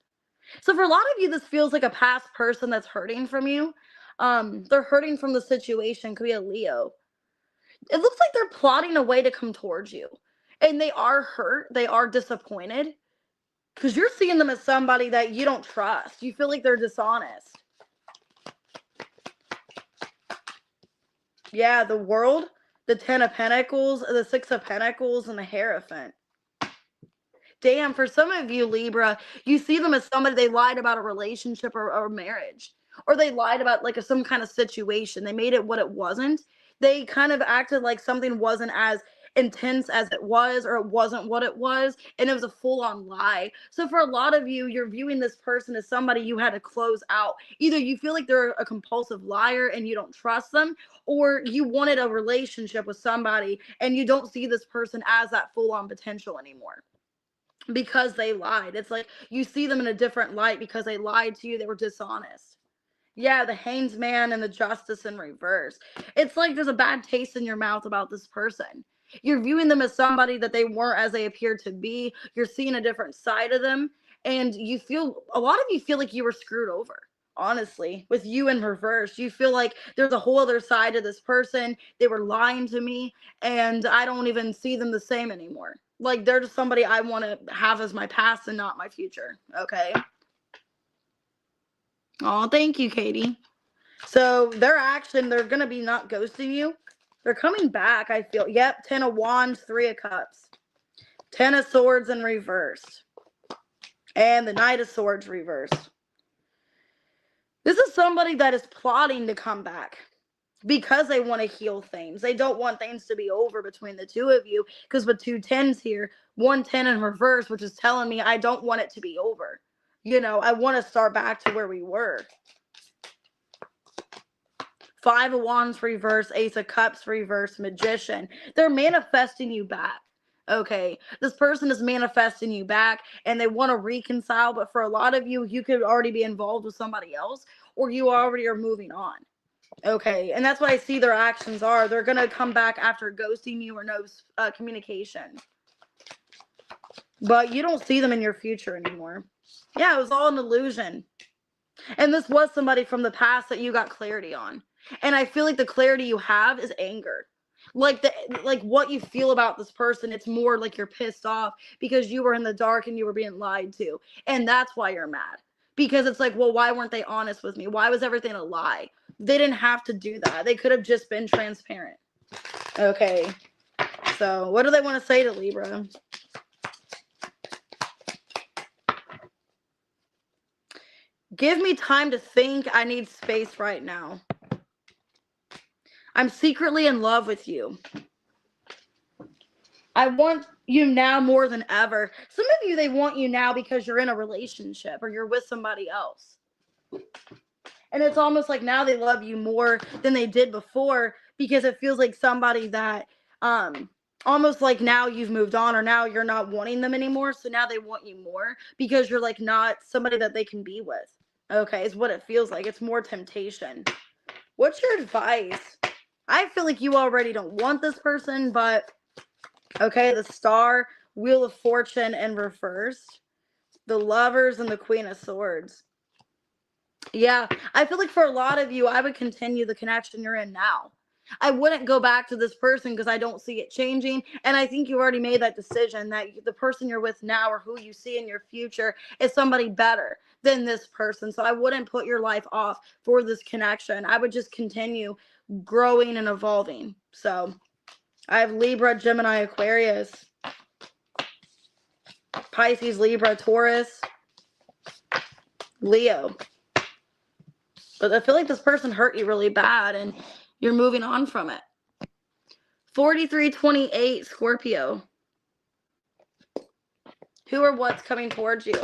So for a lot of you, this feels like a past person that's hurting from you. They're hurting from the situation. Could be a Leo. It looks like they're plotting a way to come towards you. And they are hurt. They are disappointed. Because you're seeing them as somebody that you don't trust. You feel like they're dishonest. Yeah, the World, the Ten of Pentacles, the Six of Pentacles, and the Hierophant. Damn, for some of you, Libra, you see them as somebody they lied about a relationship or marriage. or they lied about like some kind of situation. They made it what it wasn't. They kind of acted like something wasn't as intense as it was, or it wasn't what it was, and it was a full-on lie. So for a lot of you, you're viewing this person as somebody you had to close out. Either you feel like they're a compulsive liar and you don't trust them, or you wanted a relationship with somebody and you don't see this person as that full-on potential anymore because they lied. It's like you see them in a different light because they lied to you. They were dishonest. Yeah, the Hanged Man and the Justice in reverse. It's like there's a bad taste in your mouth about this person. You're viewing them as somebody that they weren't as they appeared to be. You're seeing a different side of them. And you feel, a lot of you feel like you were screwed over. Honestly, with you in reverse, you feel like there's a whole other side to this person. They were lying to me, and I don't even see them the same anymore. Like, they're just somebody I want to have as my past and not my future. Okay. Oh, thank you, Katie. So their action, they're going to be not ghosting you. They're coming back, I feel. Yep, 10 of Wands, 3 of Cups. 10 of Swords in reverse. And the Knight of Swords reversed. This is somebody that is plotting to come back because they want to heal things. They don't want things to be over between the two of you, because with 2 10s here, 1 10 in reverse, which is telling me I don't want it to be over. You know, I want to start back to where we were. 5 of Wands reverse, Ace of Cups reverse, Magician. They're manifesting you back. Okay, this person is manifesting you back and they want to reconcile, but for a lot of you, you could already be involved with somebody else, or you already are moving on. Okay, and that's what I see their actions are. They're going to come back after ghosting you or no communication. But you don't see them in your future anymore. Yeah, it was all an illusion. And this was somebody from the past that you got clarity on. And I feel like the clarity you have is anger. Like what you feel about this person, it's more like you're pissed off because you were in the dark and you were being lied to. And that's why you're mad. Because it's like, well, why weren't they honest with me? Why was everything a lie? They didn't have to do that. They could have just been transparent. Okay. So what do they want to say to Libra? Give me time to think. I need space right now. I'm secretly in love with you. I want you now more than ever. Some of you, they want you now because you're in a relationship or you're with somebody else. And it's almost like now they love you more than they did before, because it feels like somebody that almost like now you've moved on, or now you're not wanting them anymore. So now they want you more because you're like not somebody that they can be with. Okay, is what it feels like. It's more temptation. What's your advice? I feel like you already don't want this person, but okay, the Star, Wheel of Fortune in reverse, the Lovers, and the Queen of Swords. Yeah, I feel like for a lot of you, I would continue the connection you're in now. I wouldn't go back to this person because I don't see it changing. And I think you already made that decision that the person you're with now, or who you see in your future, is somebody better than this person. So I wouldn't put your life off for this connection. I would just continue growing and evolving. So I have Libra, Gemini, Aquarius, Pisces, Libra, Taurus, Leo. But I feel like this person hurt you really bad and you're moving on from it. 4328, Scorpio. Who or what's coming towards you?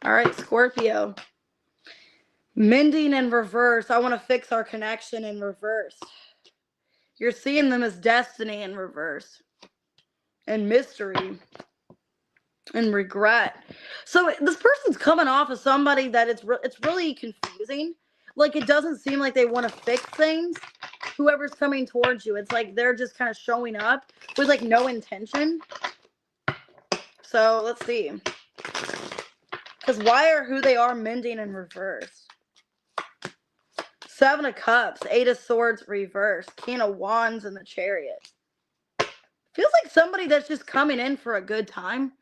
All right, Scorpio. Mending in reverse. I want to fix our connection in reverse. You're seeing them as destiny in reverse. And mystery. And regret. So this person's coming off as somebody that it's really confusing. Like, it doesn't seem like they want to fix things. Whoever's coming towards you, it's like they're just kind of showing up with like no intention. So let's see. Because why are who they are mending in reverse? 7 of Cups, 8 of Swords reverse, King of Wands, and the Chariot. Feels like somebody that's just coming in for a good time.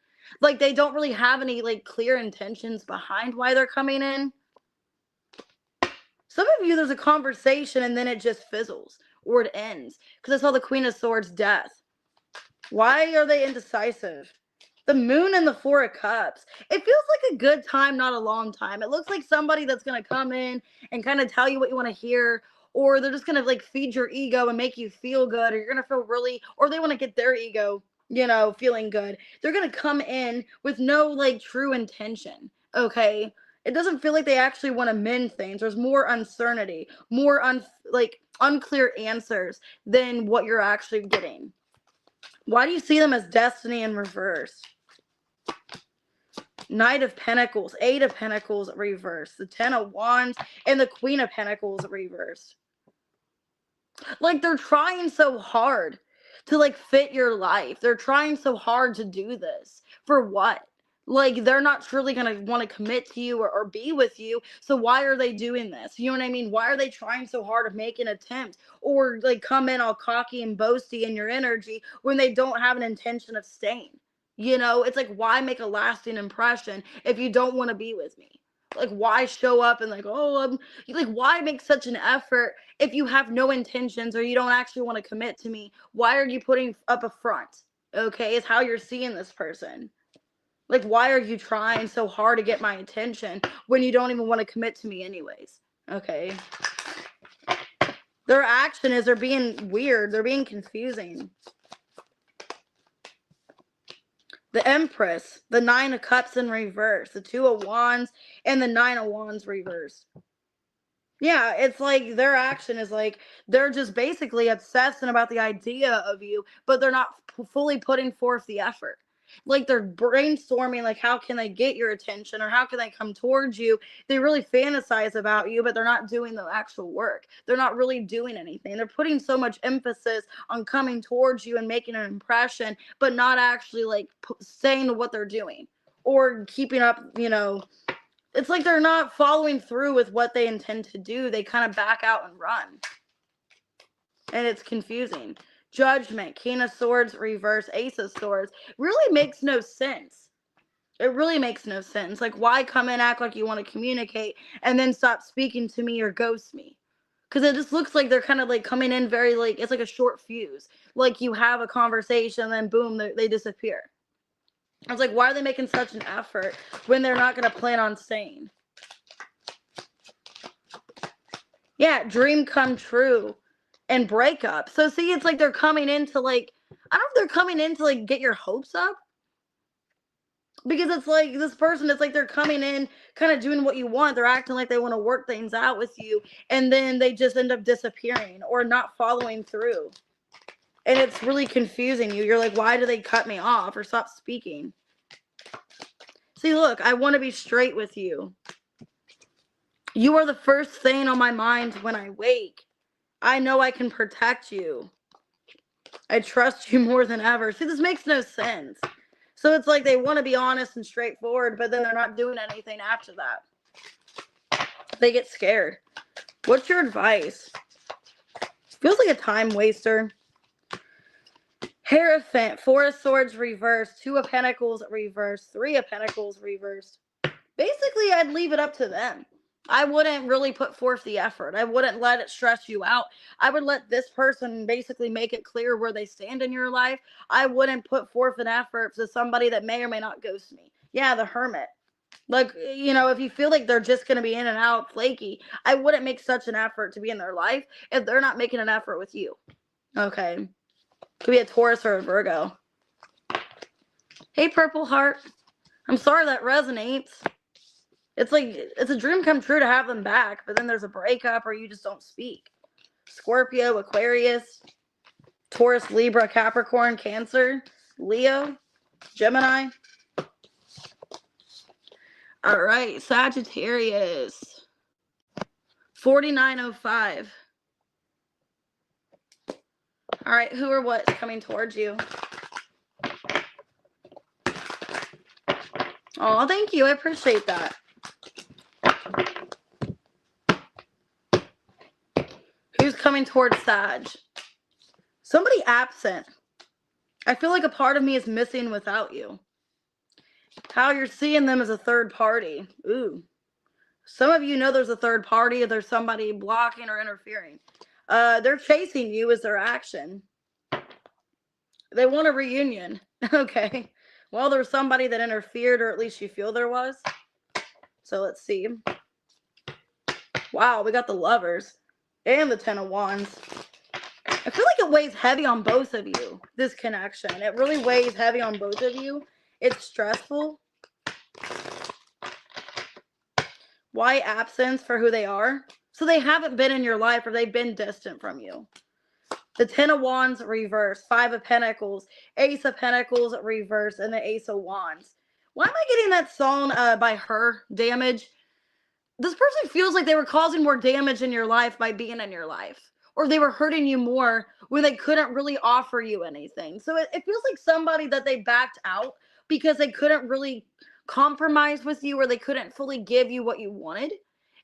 Like they don't really have any like clear intentions behind why they're coming in. Some of you, there's a conversation and then it just fizzles or it ends. Because I saw the Queen of Swords, death. Why are they indecisive? The Moon and the Four of Cups. It feels like a good time, not a long time. It looks like somebody that's going to come in and kind of tell you what you want to hear, or they're just going to like feed your ego and make you feel good, or you're going to feel really, or they want to get their ego, feeling good. They're going to come in with no like true intention. Okay. It doesn't feel like they actually want to mend things. There's more uncertainty, more unclear answers than what you're actually getting. Why do you see them as destiny in reverse? Knight of Pentacles, Eight of Pentacles reversed, the Ten of Wands, and the Queen of Pentacles reversed. Like they're trying so hard to like fit your life. They're trying so hard to do this. For what? Like they're not truly going to want to commit to you or be with you. So why are they doing this? You know what I mean? Why are they trying so hard to make an attempt or like come in all cocky and boasty in your energy when they don't have an intention of staying? It's like, why make a lasting impression if you don't want to be with me? Like, why show up and like, why make such an effort if you have no intentions or you don't actually want to commit to me? Why are you putting up a front? Okay, is how you're seeing this person. Like, why are you trying so hard to get my attention when you don't even want to commit to me anyways? Okay. Their action is they're being weird. They're being confusing. The Empress, the Nine of Cups in reverse, the Two of Wands, and the Nine of Wands reversed. Yeah, it's like their action is like they're just basically obsessing about the idea of you, but they're not fully putting forth the effort. Like they're brainstorming, like how can they get your attention or how can they come towards you? They really fantasize about you, but they're not doing the actual work. They're not really doing anything. They're putting so much emphasis on coming towards you and making an impression, but not actually like saying what they're doing or keeping up, It's like they're not following through with what they intend to do. They kind of back out and run. And it's confusing. Judgment, King of Swords, reverse, Ace of Swords. Really makes no sense. It really makes no sense. Like, why come and act like you want to communicate and then stop speaking to me or ghost me? Because it just looks like they're kind of like coming in very like, it's like a short fuse. Like you have a conversation and then boom, they disappear. I was like, why are they making such an effort when they're not going to plan on staying? Yeah, dream come true and breakup. So see, it's like they're coming in to like, I don't know if they're coming in to like get your hopes up. Because it's like this person, it's like they're coming in kind of doing what you want. They're acting like they want to work things out with you. And then they just end up disappearing or not following through. And it's really confusing you. You're like, why do they cut me off or stop speaking? See, look, I want to be straight with you. You are the first thing on my mind when I wake. I know I can protect you. I trust you more than ever. See, this makes no sense. So it's like they want to be honest and straightforward, but then they're not doing anything after that. They get scared. What's your advice? Feels like a time waster. Hierophant, Four of Swords reversed, Two of Pentacles reversed, Three of Pentacles reversed. Basically, I'd leave it up to them. I wouldn't really put forth the effort. I wouldn't let it stress you out. I would let this person basically make it clear where they stand in your life. I wouldn't put forth an effort to somebody that may or may not ghost me. Yeah, the Hermit. Like, if you feel like they're just going to be in and out flaky, I wouldn't make such an effort to be in their life if they're not making an effort with you. Okay. Could be a Taurus or a Virgo. Hey, Purple Heart. I'm sorry that resonates. It's like, it's a dream come true to have them back, but then there's a breakup or you just don't speak. Scorpio, Aquarius, Taurus, Libra, Capricorn, Cancer, Leo, Gemini. All right, Sagittarius. 4905. All right, who or what's coming towards you? Oh, thank you. I appreciate that. Who's coming towards Sag? Somebody absent. I feel like a part of me is missing without you. How you're seeing them as a third party. Ooh. Some of you know there's a third party, or there's somebody blocking or interfering. They're chasing you as their action. They want a reunion. Okay. Well, there's somebody that interfered, or at least you feel there was. So let's see. Wow, we got the Lovers and the Ten of Wands. I feel like it weighs heavy on both of you, this connection. It really weighs heavy on both of you. It's stressful. Why absence for who they are? So they haven't been in your life, or they've been distant from you. The Ten of Wands reverse, Five of Pentacles, Ace of Pentacles reverse, and the Ace of Wands. Why am I getting that song by Her, Damage? This person feels like they were causing more damage in your life by being in your life, or they were hurting you more when they couldn't really offer you anything. So it feels like somebody that they backed out because they couldn't really compromise with you, or they couldn't fully give you what you wanted.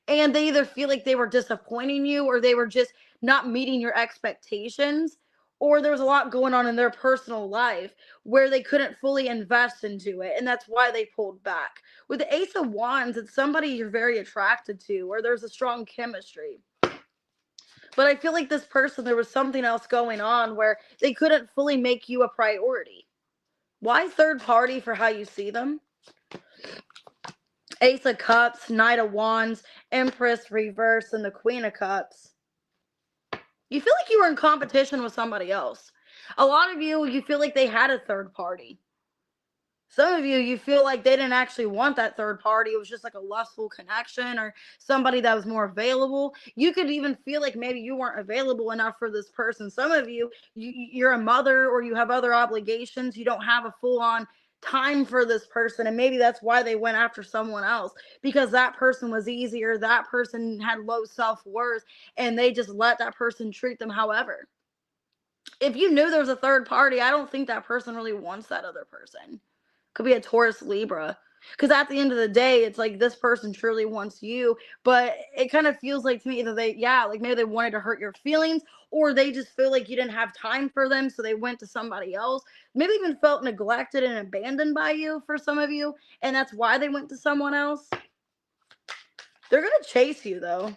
And they either feel like they were disappointing you, or they were just not meeting your expectations, or there was a lot going on in their personal life where they couldn't fully invest into it. And that's why they pulled back. With the Ace of Wands, it's somebody you're very attracted to, or there's a strong chemistry. But I feel like this person, there was something else going on where they couldn't fully make you a priority. Why third party for how you see them? Ace of Cups, Knight of Wands, Empress reverse, and the Queen of Cups. You feel like you were in competition with somebody else. A lot of you feel like they had a third party. Some of you feel like they didn't actually want that third party. It was just like a lustful connection, or somebody that was more available. You could even feel like maybe you weren't available enough for this person. Some of you're a mother, or you have other obligations. You don't have a full-on time for this person, and maybe that's why they went after someone else, because that person was easier, that person had low self-worth, and they just let that person treat them however. If you knew there was a third party, I don't think that person really wants that other person. Could be a Taurus, Libra. Because at the end of the day, it's like this person truly wants you, but it kind of feels like to me that like maybe they wanted to hurt your feelings, or they just feel like you didn't have time for them, so they went to somebody else. Maybe even felt neglected and abandoned by you for some of you, and that's why they went to someone else. They're going to chase you, though.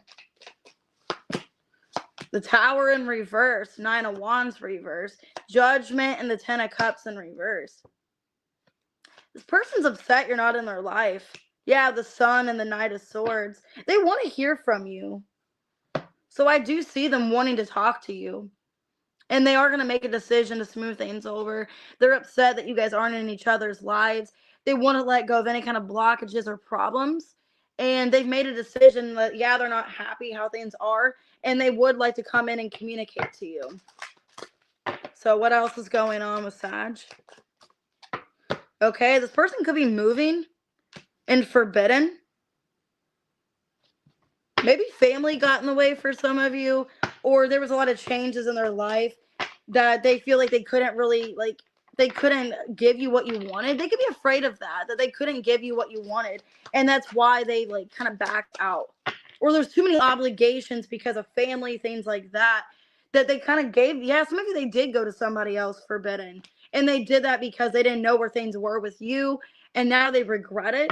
The Tower in reverse, Nine of Wands reverse, Judgment, and the Ten of Cups in reverse. This person's upset you're not in their life. Yeah, the Sun and the Knight of Swords. They want to hear from you. So I do see them wanting to talk to you. And they are going to make a decision to smooth things over. They're upset that you guys aren't in each other's lives. They want to let go of any kind of blockages or problems. And they've made a decision that, yeah, they're not happy how things are. And they would like to come in and communicate to you. So what else is going on with Sag? Okay, this person could be moving and forbidden. Maybe family got in the way for some of you, or there was a lot of changes in their life that they feel like they couldn't really, they couldn't give you what you wanted. They could be afraid of that they couldn't give you what you wanted, and that's why they kind of backed out. Or there's too many obligations because of family, things like that they kind of gave. Yeah, some of you, they did go to somebody else forbidden, and they did that because they didn't know where things were with you, and now they regret it.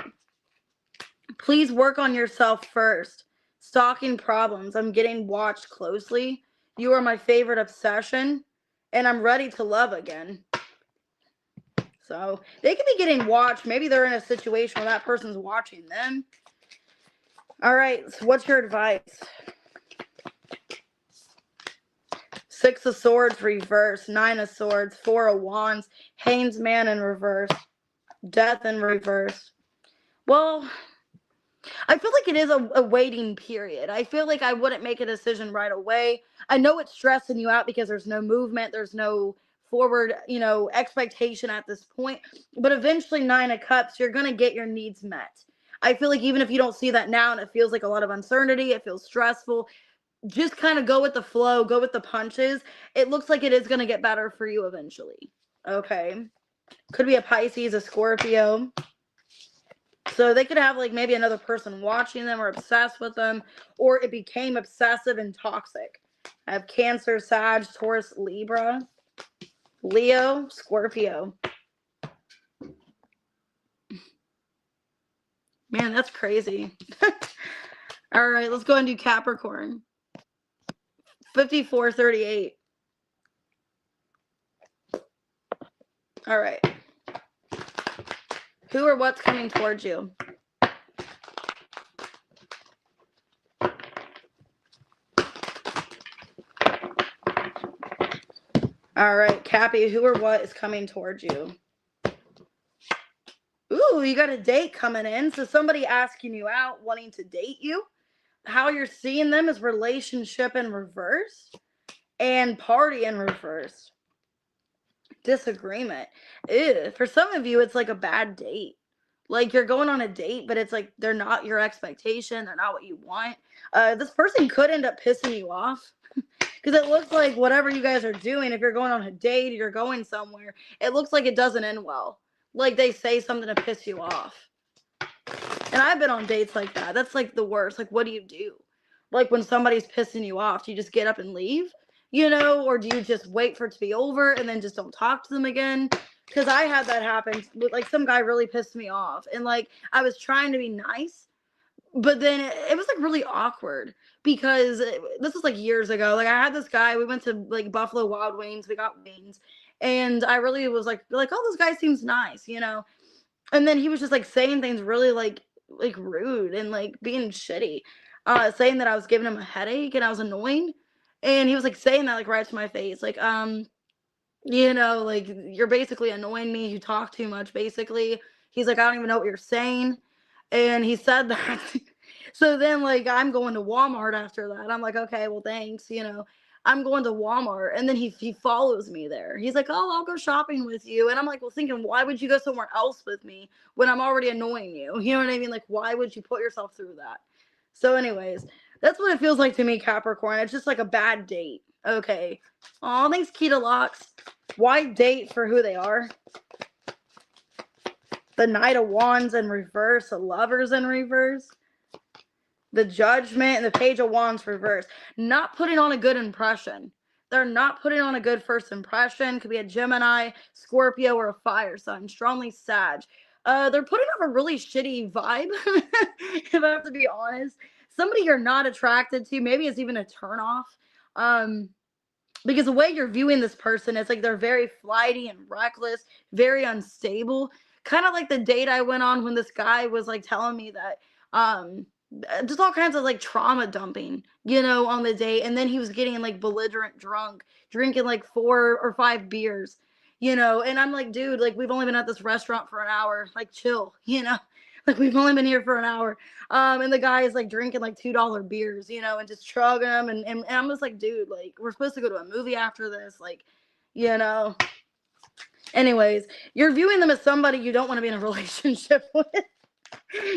Please work on yourself first. Stalking problems. I'm getting watched closely. You are my favorite obsession, and I'm ready to love again. So they could be getting watched. Maybe they're in a situation where that person's watching them. All right, so what's your advice? Six of Swords reverse, Nine of Swords, Four of Wands, Hanged Man in reverse, Death in reverse. Well, I feel like it is a waiting period. I feel like I wouldn't make a decision right away. I know it's stressing you out because there's no movement, there's no forward, expectation at this point. But eventually, Nine of Cups, you're going to get your needs met. I feel like even if you don't see that now and it feels like a lot of uncertainty, it feels stressful, just kind of go with the flow, go with the punches. It looks like it is going to get better for you eventually. Okay. Could be a Pisces, a Scorpio. So they could have maybe another person watching them or obsessed with them, or it became obsessive and toxic. I have Cancer, Sag, Taurus, Libra, Leo, Scorpio. Man, that's crazy. All right, let's go and do Capricorn. 5438. All right. Who or what's coming towards you? All right, Cappy, who or what is coming towards you? Ooh, you got a date coming in. So somebody asking you out, wanting to date you. How you're seeing them is relationship in reverse and party in reverse. Disagreement. Ew. For some of you, it's like a bad date. Like you're going on a date, but it's like they're not your expectation. They're not what you want. This person could end up pissing you off. Because it looks like whatever you guys are doing, if you're going on a date or you're going somewhere, it looks like it doesn't end well. Like they say something to piss you off. And I've been on dates like that. That's like the worst. Like, what do you do? Like when somebody's pissing you off, do you just get up and leave? You know, or do you just wait for it to be over and then just don't talk to them again? Because I had that happen. Like some guy really pissed me off. And like I was trying to be nice, but then it was like really awkward because this was like years ago. Like I had this guy, we went to like Buffalo Wild Wings, we got wings, and I really was like, oh, this guy seems nice, you know. And then he was just like saying things really like rude and like being shitty, saying that I was giving him a headache and I was annoying, and he was like saying that like right to my face, like you know, like you're basically annoying me. You talk too much, basically. He's like, I don't even know what you're saying. And he said that. So then like I'm going to Walmart after that. I'm like, okay, well thanks, you know. I'm going to Walmart and then he follows me there. He's like, oh, I'll go shopping with you. And I'm like, well, thinking, why would you go somewhere else with me when I'm already annoying you? You know what I mean? Like, why would you put yourself through that? So anyways, that's what it feels like to me, Capricorn. It's just like a bad date. Okay. Oh, thanks, Keto Locks. Why date for who they are? The Knight of Wands in reverse, the Lovers in reverse, the Judgment, and the Page of Wands reverse. Not putting on a good impression. They're not putting on a good first impression. Could be a Gemini, Scorpio, or a fire sign. Strongly Sag. They're putting off a really shitty vibe, if I have to be honest. Somebody you're not attracted to, maybe it's even a turnoff. Because the way you're viewing this person, it's like they're very flighty and reckless, very unstable. Kind of like the date I went on when this guy was like telling me that just all kinds of like trauma dumping, you know, on the date. And then he was getting like belligerent drunk, drinking like 4 or 5 beers, you know. And I'm like, dude, like we've only been at this restaurant for an hour, like chill, you know. Like we've only been here for an hour. And the guy is like drinking like $2 beers, you know, and just chugging them. And I'm just like, dude, like we're supposed to go to a movie after this, like, you know. Anyways, you're viewing them as somebody you don't want to be in a relationship with.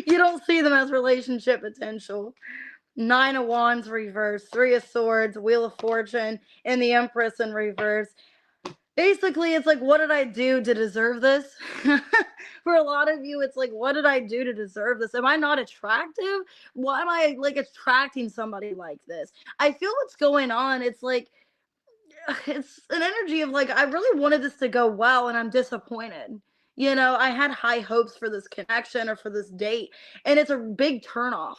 You don't see them as relationship potential. 9 of Wands reverse, 3 of Swords, Wheel of Fortune, and the Empress in reverse. Basically, it's like, what did I do to deserve this? For a lot of you, it's like, what did I do to deserve this? Am I not attractive? Why am I like attracting somebody like this? I feel what's going on. It's like, it's an energy of like, I really wanted this to go well and I'm disappointed. You know, I had high hopes for this connection or for this date, and it's a big turnoff.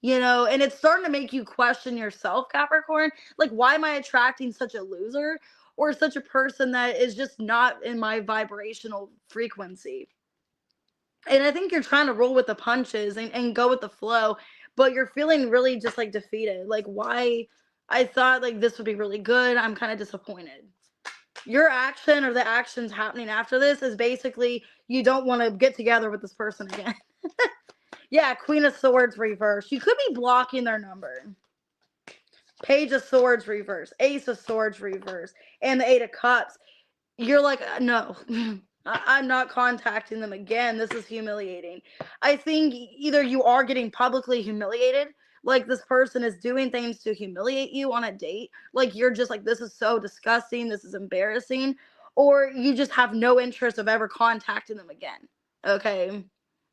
You know, and it's starting to make you question yourself, Capricorn. Like, why am I attracting such a loser or such a person that is just not in my vibrational frequency? And I think you're trying to roll with the punches and go with the flow, but you're feeling really just like defeated. Like, why? I thought like this would be really good. I'm kind of disappointed. Your action or the actions happening after this is basically you don't want to get together with this person again. Yeah, Queen of Swords reverse. You could be blocking their number. Page of Swords reverse. Ace of Swords reverse. And the 8 of Cups. You're like, no, I'm not contacting them again. This is humiliating. I think either you are getting publicly humiliated, like this person is doing things to humiliate you on a date, like you're just like, this is so disgusting, this is embarrassing, or you just have no interest of ever contacting them again. Okay,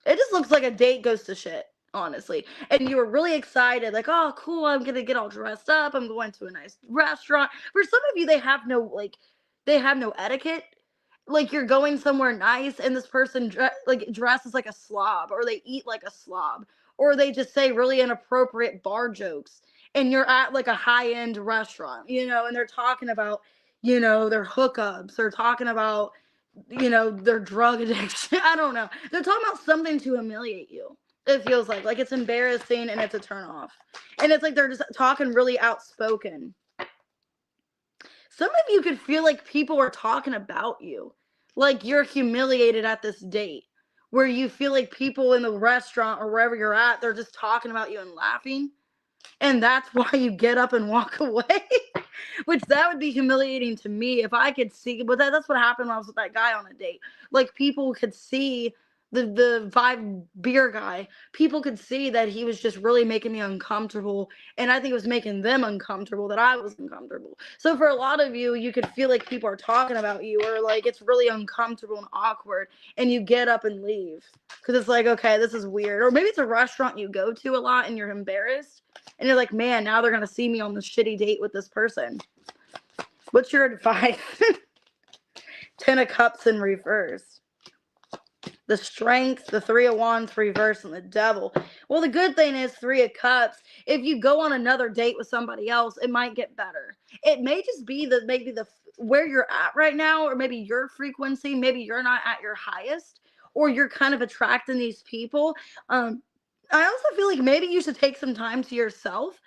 it just looks like a date goes to shit, honestly. And you were really excited, like, oh cool, I'm gonna get all dressed up, I'm going to a nice restaurant. For some of you, they have no etiquette. Like you're going somewhere nice and this person dresses like a slob, or they eat like a slob, or they just say really inappropriate bar jokes, and you're at like a high-end restaurant, and they're talking about, their hookups, or talking about, their drug addiction. I don't know. They're talking about something to humiliate you. It feels like it's embarrassing and it's a turn off. And it's like they're just talking really outspoken. Some of you could feel like people are talking about you. Like you're humiliated at this date, where you feel like people in the restaurant or wherever you're at, they're just talking about you and laughing. And that's why you get up and walk away. Which that would be humiliating to me if I could see. But that's what happened when I was with that guy on a date. Like people could see the 5 beer guy. People could see that he was just really making me uncomfortable. And I think it was making them uncomfortable that I was uncomfortable. So for a lot of you, you could feel like people are talking about you, or like it's really uncomfortable and awkward, and you get up and leave. Because it's like, okay, this is weird. Or maybe it's a restaurant you go to a lot and you're embarrassed. And you're like, man, now they're going to see me on this shitty date with this person. What's your advice? 10 of Cups in reverse. The Strength, the 3 of Wands reverse, and the Devil. Well, the good thing is 3 of Cups. If you go on another date with somebody else, it might get better. It may just be maybe where you're at right now, or maybe your frequency, maybe you're not at your highest, or you're kind of attracting these people. I also feel like maybe you should take some time to yourself,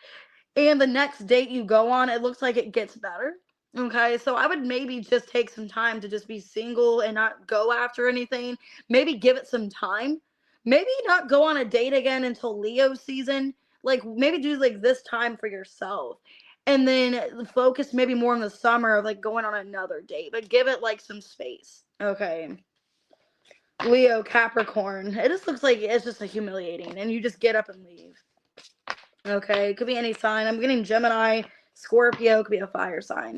and the next date you go on, it looks like it gets better. Okay, so I would maybe just take some time to just be single and not go after anything. Maybe give it some time. Maybe not go on a date again until Leo season. Like maybe do like this time for yourself. And then focus maybe more in the summer of like going on another date, but give it like some space. Okay. Leo, Capricorn. It just looks like it's just a humiliating, and you just get up and leave. Okay, it could be any sign. I'm getting Gemini, Scorpio, could be a fire sign.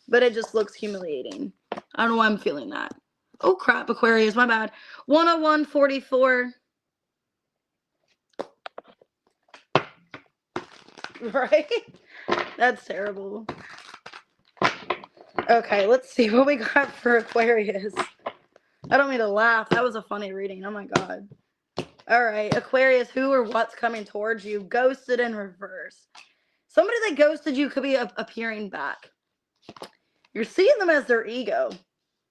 But it just looks humiliating. I don't know why I'm feeling that. Oh crap, Aquarius, my bad. 101.44. Right? That's terrible. Okay, let's see what we got for Aquarius. I don't mean to laugh. That was a funny reading. Oh my god. All right, Aquarius, who or what's coming towards you? Ghosted in reverse. Somebody that ghosted you could be appearing back. You're seeing them as their ego.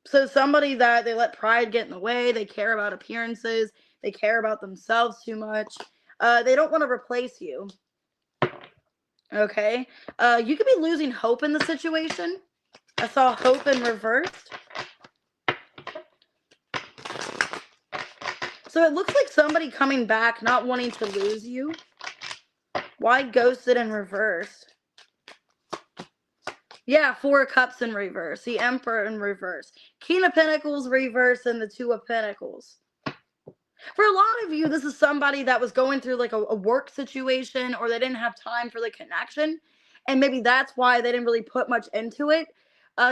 So somebody that they let pride get in the way. They care about appearances. They care about themselves too much. They don't want to replace you. Okay. You could be losing hope in the situation. I saw hope in reversed. So it looks like somebody coming back, not wanting to lose you. Why ghosted in reverse? Yeah, 4 of Cups in reverse. The Emperor in reverse. King of Pentacles reverse, and the 2 of Pentacles. For a lot of you, this is somebody that was going through like a work situation, or they didn't have time for the connection. And maybe that's why they didn't really put much into it.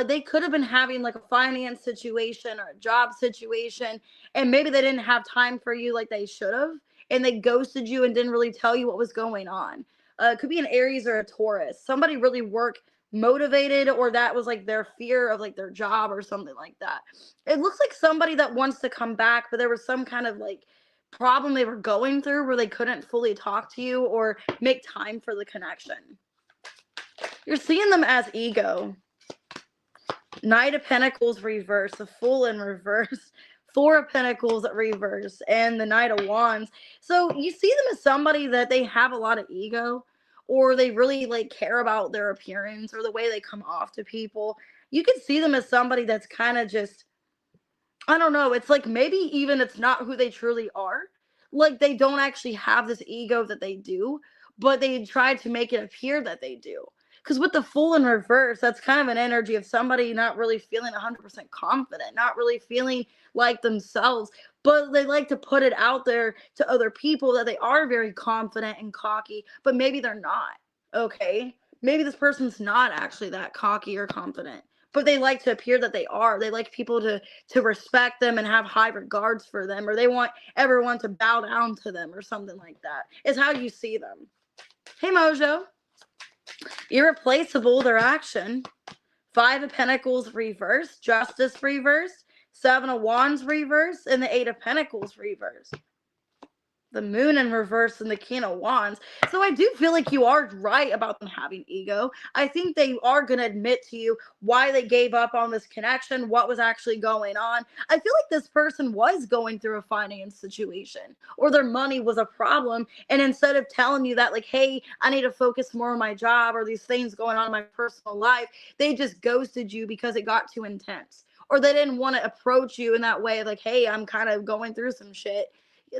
They could have been having like a finance situation or a job situation, and maybe they didn't have time for you like they should have, and they ghosted you and didn't really tell you what was going on. It could be an Aries or a Taurus. Somebody really work motivated, or that was like their fear of like their job or something like that. It looks like somebody that wants to come back, but there was some kind of like problem they were going through where they couldn't fully talk to you or make time for the connection. You're seeing them as ego. Knight of Pentacles reverse, the Fool in reverse, 4 of Pentacles reverse, and the Knight of Wands. So you see them as somebody that they have a lot of ego, or they really like care about their appearance or the way they come off to people. You can see them as somebody that's kind of just, I don't know, it's like maybe even it's not who they truly are. Like they don't actually have this ego that they do, but they try to make it appear that they do. Because with the Fool in reverse, that's kind of an energy of somebody not really feeling 100% confident, not really feeling like themselves, but they like to put it out there to other people that they are very confident and cocky, but maybe they're not. Okay? Maybe this person's not actually that cocky or confident, but they like to appear that they are. They like people to respect them and have high regards for them, or they want everyone to bow down to them or something like that. It's how you see them. Hey, Mojo. Irreplaceable, their action. 5 of Pentacles reverse, Justice reverse, 7 of Wands reverse, and the 8 of Pentacles reverse. The moon in reverse and the king of wands. So I do feel like you are right about them having ego. I think they are going to admit to you why they gave up on this connection, what was actually going on. I feel like this person was going through a finance situation, or their money was a problem, and instead of telling you that, like, hey, I need to focus more on my job or these things going on in my personal life, they just ghosted you because it got too intense, or they didn't want to approach you in that way, like, hey, I'm kind of going through some shit.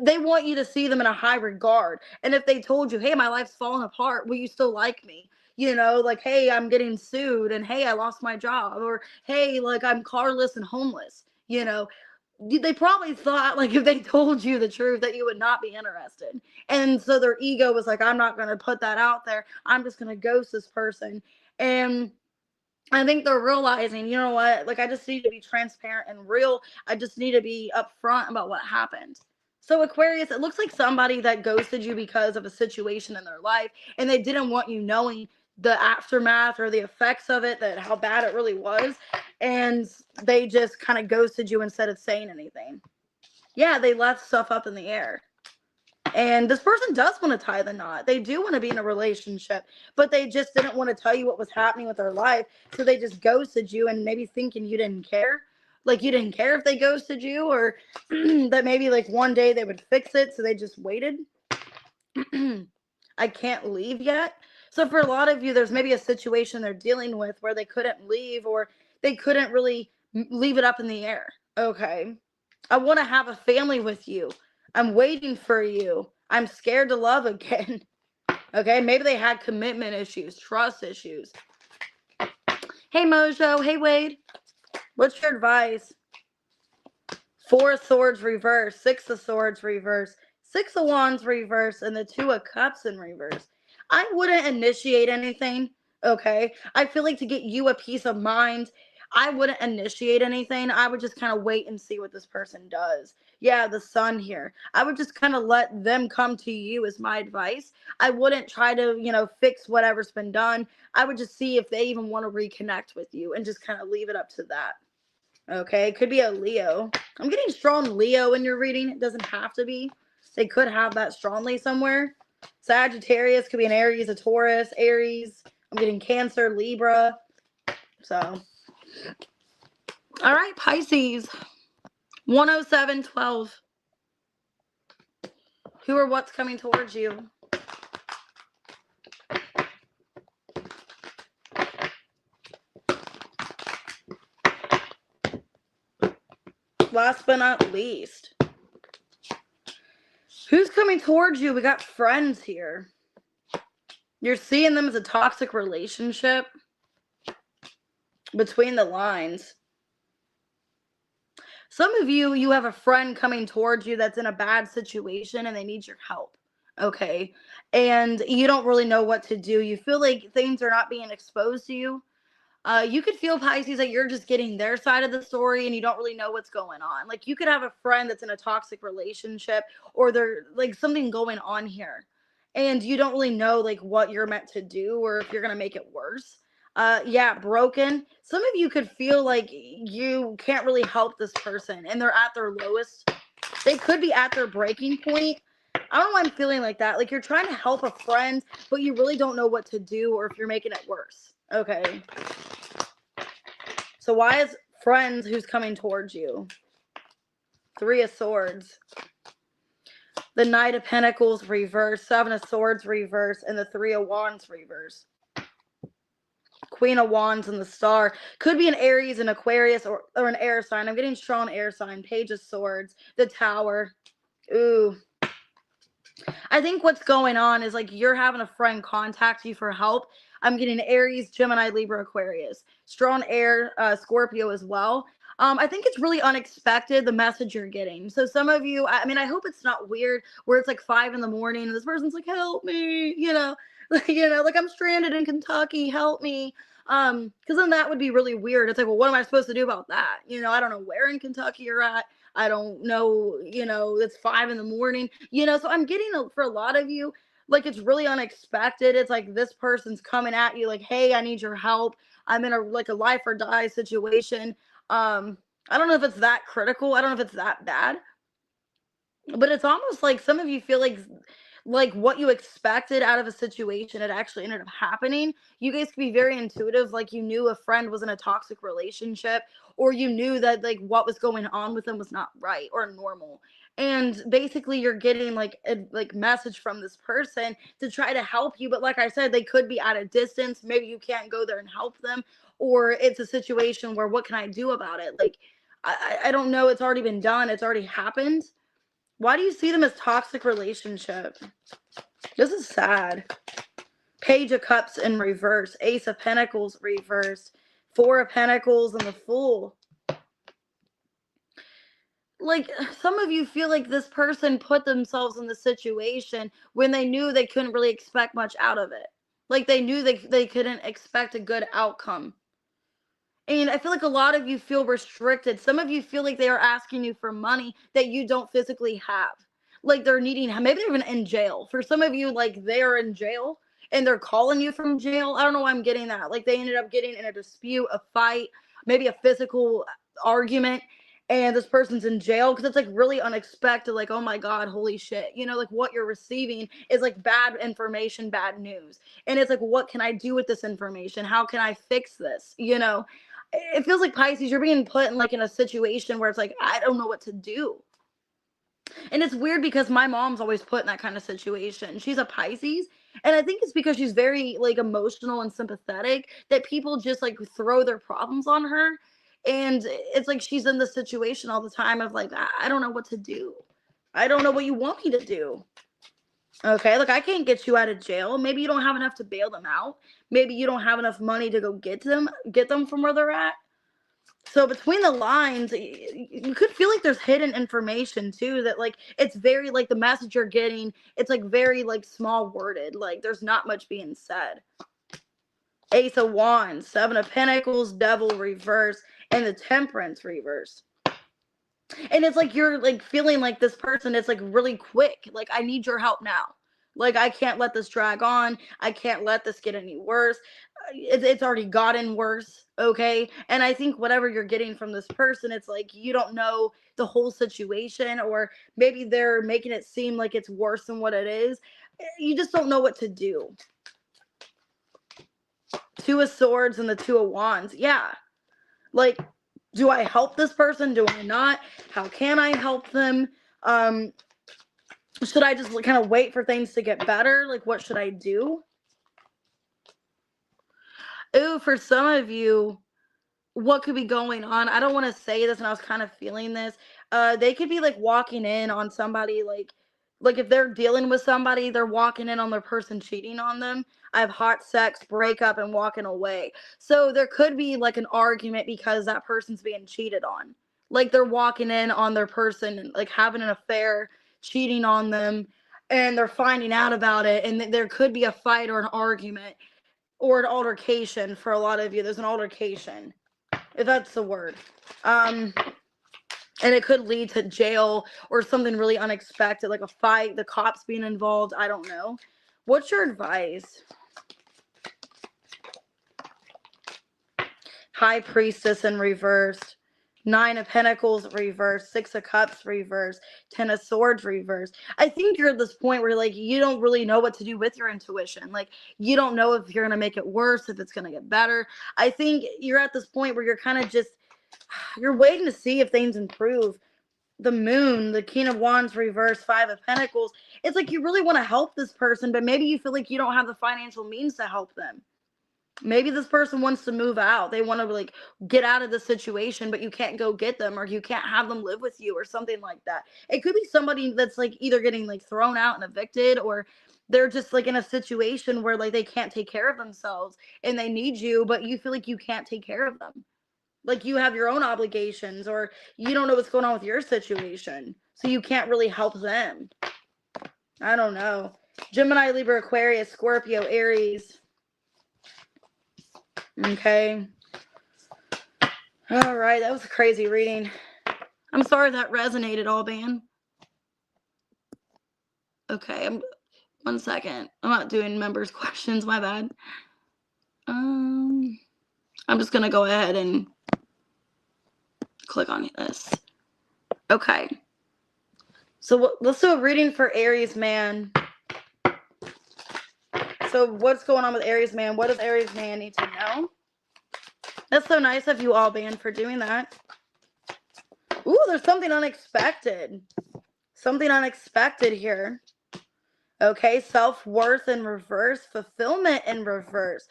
They want you to see them in a high regard. And if they told you, hey, my life's falling apart, will you still like me? You know, like, hey, I'm getting sued, and hey, I lost my job, or hey, like, I'm carless and homeless, you know, they probably thought, like, if they told you the truth, that you would not be interested. And so their ego was like, I'm not going to put that out there. I'm just going to ghost this person. And I think they're realizing, you know what, like, I just need to be transparent and real. I just need to be upfront about what happened. So Aquarius, it looks like somebody that ghosted you because of a situation in their life, and they didn't want you knowing the aftermath or the effects of it, that how bad it really was. And they just kind of ghosted you instead of saying anything. Yeah, they left stuff up in the air. And this person does want to tie the knot. They do want to be in a relationship, but they just didn't want to tell you what was happening with their life. So they just ghosted you, and maybe thinking you didn't care. Like, you didn't care if they ghosted you, or that maybe like one day they would fix it. So they just waited. I can't leave yet. So for a lot of you, there's maybe a situation they're dealing with where they couldn't leave, or they couldn't really leave it up in the air. Okay. I want to have a family with you. I'm waiting for you. I'm scared to love again. Okay. Maybe they had commitment issues, trust issues. Hey, Mojo. Hey, Wade. What's your advice? 4 of Swords reverse, 6 of Swords reverse, 6 of Wands reverse, and the 2 of Cups in reverse. I wouldn't initiate anything, okay? I feel like to get you a peace of mind, I wouldn't initiate anything. I would just kind of wait and see what this person does. Yeah, the Sun here. I would just kind of let them come to you, is my advice. I wouldn't try to, fix whatever's been done. I would just see if they even want to reconnect with you, and just kind of leave it up to that. Okay, it could be a Leo. I'm getting strong Leo in your reading. It doesn't have to be. They could have that strongly somewhere. Sagittarius could be an Aries, a Taurus, Aries. I'm getting Cancer, Libra. So, all right, Pisces. 10712. Who or what's coming towards you? Last but not least, who's coming towards you? We got friends here. You're seeing them as a toxic relationship. Between the lines. Some of you have a friend coming towards you that's in a bad situation, and they need your help. Okay. And you don't really know what to do. You feel like things are not being exposed to you. You could feel, Pisces, that you're just getting their side of the story, and you don't really know what's going on. Like, you could have a friend that's in a toxic relationship, or there's like something going on here, and you don't really know like what you're meant to do, or if you're going to make it worse. Yeah, broken. Some of you could feel like you can't really help this person, and they're at their lowest. They could be at their breaking point. I don't know why I'm feeling like that. Like, you're trying to help a friend, but you really don't know what to do, or if you're making it worse. Okay. So why is friends who's coming towards you? 3 of Swords. The Knight of Pentacles reverse. 7 of Swords reverse. And the 3 of Wands reverse. Queen of Wands and the Star. Could be an Aries, an Aquarius, or an air sign. I'm getting strong air sign. Page of Swords. The Tower. Ooh. I think what's going on is like you're having a friend contact you for help. I'm getting Aries, Gemini, Libra, Aquarius. Strong air, Scorpio as well. I think it's really unexpected, the message you're getting. So some of you, I hope it's not weird where it's like 5 a.m. and this person's like, help me, like I'm stranded in Kentucky, help me. Because then that would be really weird. It's like, well, what am I supposed to do about that? I don't know where in Kentucky you're at. I don't know, it's 5 a.m. So I'm getting for a lot of you, like, it's really unexpected. It's like this person's coming at you like, hey, I need your help. I'm in a life or die situation. I don't know if it's that critical. I don't know if it's that bad. But it's almost like some of you feel like what you expected out of a situation, it actually ended up happening. You guys could be very intuitive, like you knew a friend was in a toxic relationship, or you knew that like what was going on with them was not right or normal. And basically you're getting like a like message from this person to try to help you. But like I said, they could be at a distance. Maybe you can't go there and help them. Or it's a situation where what can I do about it? Like I don't know. It's already been done. It's already happened. Why do you see them as toxic relationship? This is sad. Page of Cups in reverse. Ace of Pentacles reversed. Four of Pentacles and the Fool. Like, some of you feel like this person put themselves in the situation when they knew they couldn't really expect much out of it. Like, they knew they couldn't expect a good outcome. And I feel like a lot of you feel restricted. Some of you feel like they are asking you for money that you don't physically have. Like they're needing, maybe they're even in jail. For some of you, like they are in jail and they're calling you from jail. I don't know why I'm getting that. Like they ended up getting in a dispute, a fight, maybe a physical argument, and this person's in jail because it's like really unexpected. Like, oh my God, holy shit. You know, like what you're receiving is like bad information, bad news. And it's like, what can I do with this information? How can I fix this? You know, it feels like Pisces, you're being put in like in a situation where it's like, I don't know what to do. And it's weird because my mom's always put in that kind of situation. She's a Pisces. And I think it's because she's very like emotional and sympathetic that people just like throw their problems on her. And it's like she's in this situation all the time of like, I don't know what to do. I don't know what you want me to do. Okay, look, I can't get you out of jail. Maybe you don't have enough to bail them out. Maybe you don't have enough money to go get them from where they're at. So between the lines, you could feel like there's hidden information too, that like it's very like the message you're getting, it's like very like small worded, like there's not much being said. Ace of Wands, Seven of Pentacles, Devil reverse, and the Temperance reverse. And it's like you're like feeling like this person is like really quick. Like, I need your help now. Like, I can't let this drag on. I can't let this get any worse. It's already gotten worse. Okay. And I think whatever you're getting from this person, it's like you don't know the whole situation, or maybe they're making it seem like it's worse than what it is. You just don't know what to do. Two of Swords and the Two of Wands. Yeah. Like, do I help this person? Do I not? How can I help them? Should I just kind of wait for things to get better? Like, what should I do? Ooh, for some of you, what could be going on? I don't want to say this, and I was kind of feeling this. They could be like walking in on somebody, like if they're dealing with somebody, they're walking in on their person cheating on them. I have hot sex, breakup, and walking away. So there could be like an argument because that person's being cheated on. Like they're walking in on their person, like having an affair, cheating on them, and they're finding out about it. And there could be a fight or an argument or an altercation for a lot of you. There's an altercation, if that's the word. And it could lead to jail or something really unexpected, like a fight, the cops being involved. I don't know. What's your advice? High Priestess in reversed. Nine of Pentacles reversed. Six of Cups reversed. Ten of Swords reversed. I think you're at this point where like you don't really know what to do with your intuition. Like you don't know if you're going to make it worse, if it's going to get better. I think you're at this point where you're kind of just, you're waiting to see if things improve. The Moon, the King of Wands reverse, Five of Pentacles. It's like you really want to help this person, but maybe you feel like you don't have the financial means to help them. Maybe this person wants to move out. They want to like get out of the situation, but you can't go get them, or you can't have them live with you, or something like that. It could be somebody that's like either getting like thrown out and evicted, or they're just like in a situation where like they can't take care of themselves and they need you, but you feel like you can't take care of them. Like you have your own obligations, or you don't know what's going on with your situation, so you can't really help them. I don't know. Gemini, Libra, Aquarius, Scorpio, Aries. Okay. All right, that was a crazy reading. I'm sorry that resonated, all band. Okay, 1 second. I'm not doing members' questions, my bad. I'm just gonna go ahead and click on this. Okay. So let's do a reading for Aries man. So what's going on with Aries man? What does Aries man need to know? That's so nice of you all, band, for doing that. Ooh, there's something unexpected. Something unexpected here. Okay, self-worth in reverse, fulfillment in reverse.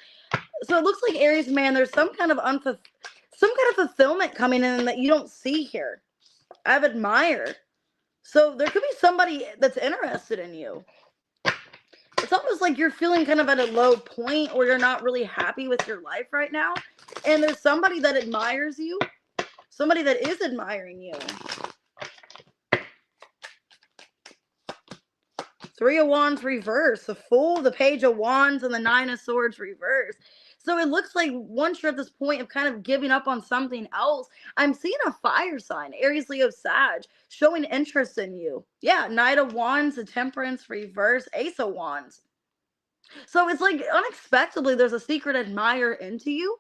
So it looks like Aries man, there's some kind of fulfillment coming in that you don't see here. I have admire. So there could be somebody that's interested in you. It's almost like you're feeling kind of at a low point or you're not really happy with your life right now. And there's somebody that admires you. Somebody that is admiring you. 3 of Wands reverse, the Fool, the Page of Wands, and the 9 of Swords reverse. So it looks like once you're at this point of kind of giving up on something else, I'm seeing a fire sign, Aries, Leo, Sag, showing interest in you. Yeah, Knight of Wands, the Temperance reverse, Ace of Wands. So it's like unexpectedly there's a secret admirer into you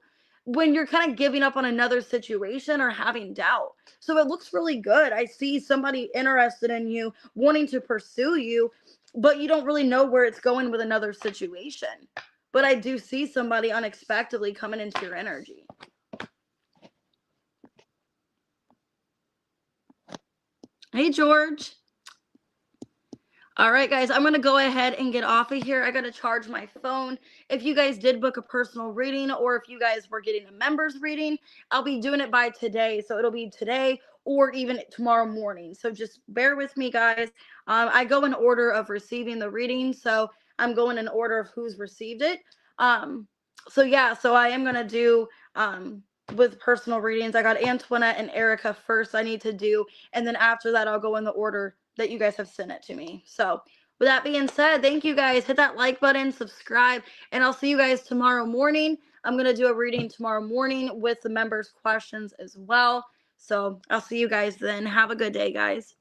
when you're kind of giving up on another situation or having doubt. So it looks really good. I see somebody interested in you, wanting to pursue you, but you don't really know where it's going with another situation. But I do see somebody unexpectedly coming into your energy. Hey, George. All right, guys, I'm going to go ahead and get off of here. I got to charge my phone. If you guys did book a personal reading or if you guys were getting a members reading, I'll be doing it by today. So it'll be today or even tomorrow morning. So just bear with me, guys. I go in order of receiving the reading. So I'm going in order of who's received it. So yeah, so I am going to do with personal readings. I got Antoinette and Erica first I need to do. And then after that, I'll go in the order that you guys have sent it to me. So with that being said, thank you guys. Hit that like button, subscribe, and I'll see you guys tomorrow morning. I'm going to do a reading tomorrow morning with the members' questions as well. So I'll see you guys then. Have a good day, guys.